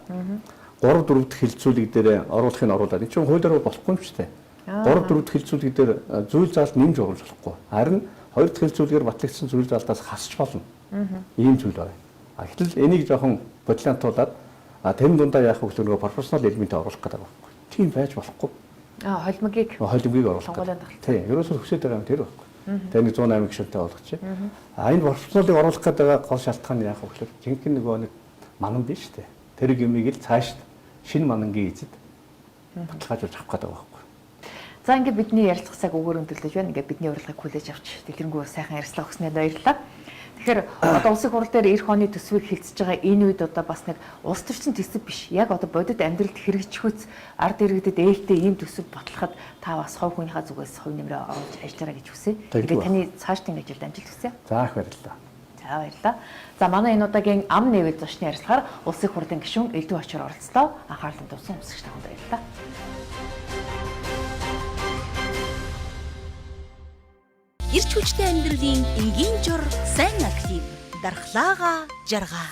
3 4 дахь хилцүүлэг дээр оруулахыг оруулаад энэ чинь хуулиар болохгүй юм шүү дээ. 3 4 дахь хилцүүлэг дээр зүйл заалт нэмж оруулж болохгүй. Харин 2 дахь хилцүүлгээр батлагдсан зүйл заалтаас хасч болно. Ийм зүйл байна. Гэтэл энийг жоохон бодлоонтуулаад тэрэн дундаа яах вэ гэхээр нөгөө профессионал элементээ оруулах гэдэг байна. Тийм байж болохгүй. Холимогийг оруулах. Тийм, ерөөсөө хүсэж байгаа юм тэр байхгүй. Тэгээ 108 гишүүнтэй болгочих. Энэ профессионалыг оруулах гэдэг гол шалтгаан нь яах вэ гэхээр жинхэнэ нөгөө нэг манан биш үү? Тэр гэмийг л цааш шинэ манангийн эзэд баталгаажуулж авах гэдэг байхгүй. За ингээд бидний ярилцах цаг өгөр өндөрлөж байна. Ингээд бидний урилгыг хүлээж авч дэлгэрэнгүй сайхан ярилцлага өгснээр баярлалаа. Тэгэхээр одоо улсын хурал дээр эх оны төсвийг хилцэж байгаа энэ үед одоо бас нэг улс төрчин төсөв биш. Яг одоо бодит амьдралд хэрэгжихүйц ард иргэдэд ээлтэй ийм төсөв батлахад та бас хувь хүнийхээ зүгээс хувь нэмрээ оруулж ажиллаарай гэж хүсье. Тэгээд таны цаашдын ажилд амжилт хүсье. За их баярлалаа. За баярлалаа. За манай энэ удаагийн ам нээвэл зочны ярилцлагаар улсын хурлын гишүүн Л.Элдэв-Очир оролцлоо. Анхаарланд тавьсан өмсөгч танд баярлалаа. Ирч хүчтэй амьдралын энгийн жур сайн актив дархлаага жаргаа.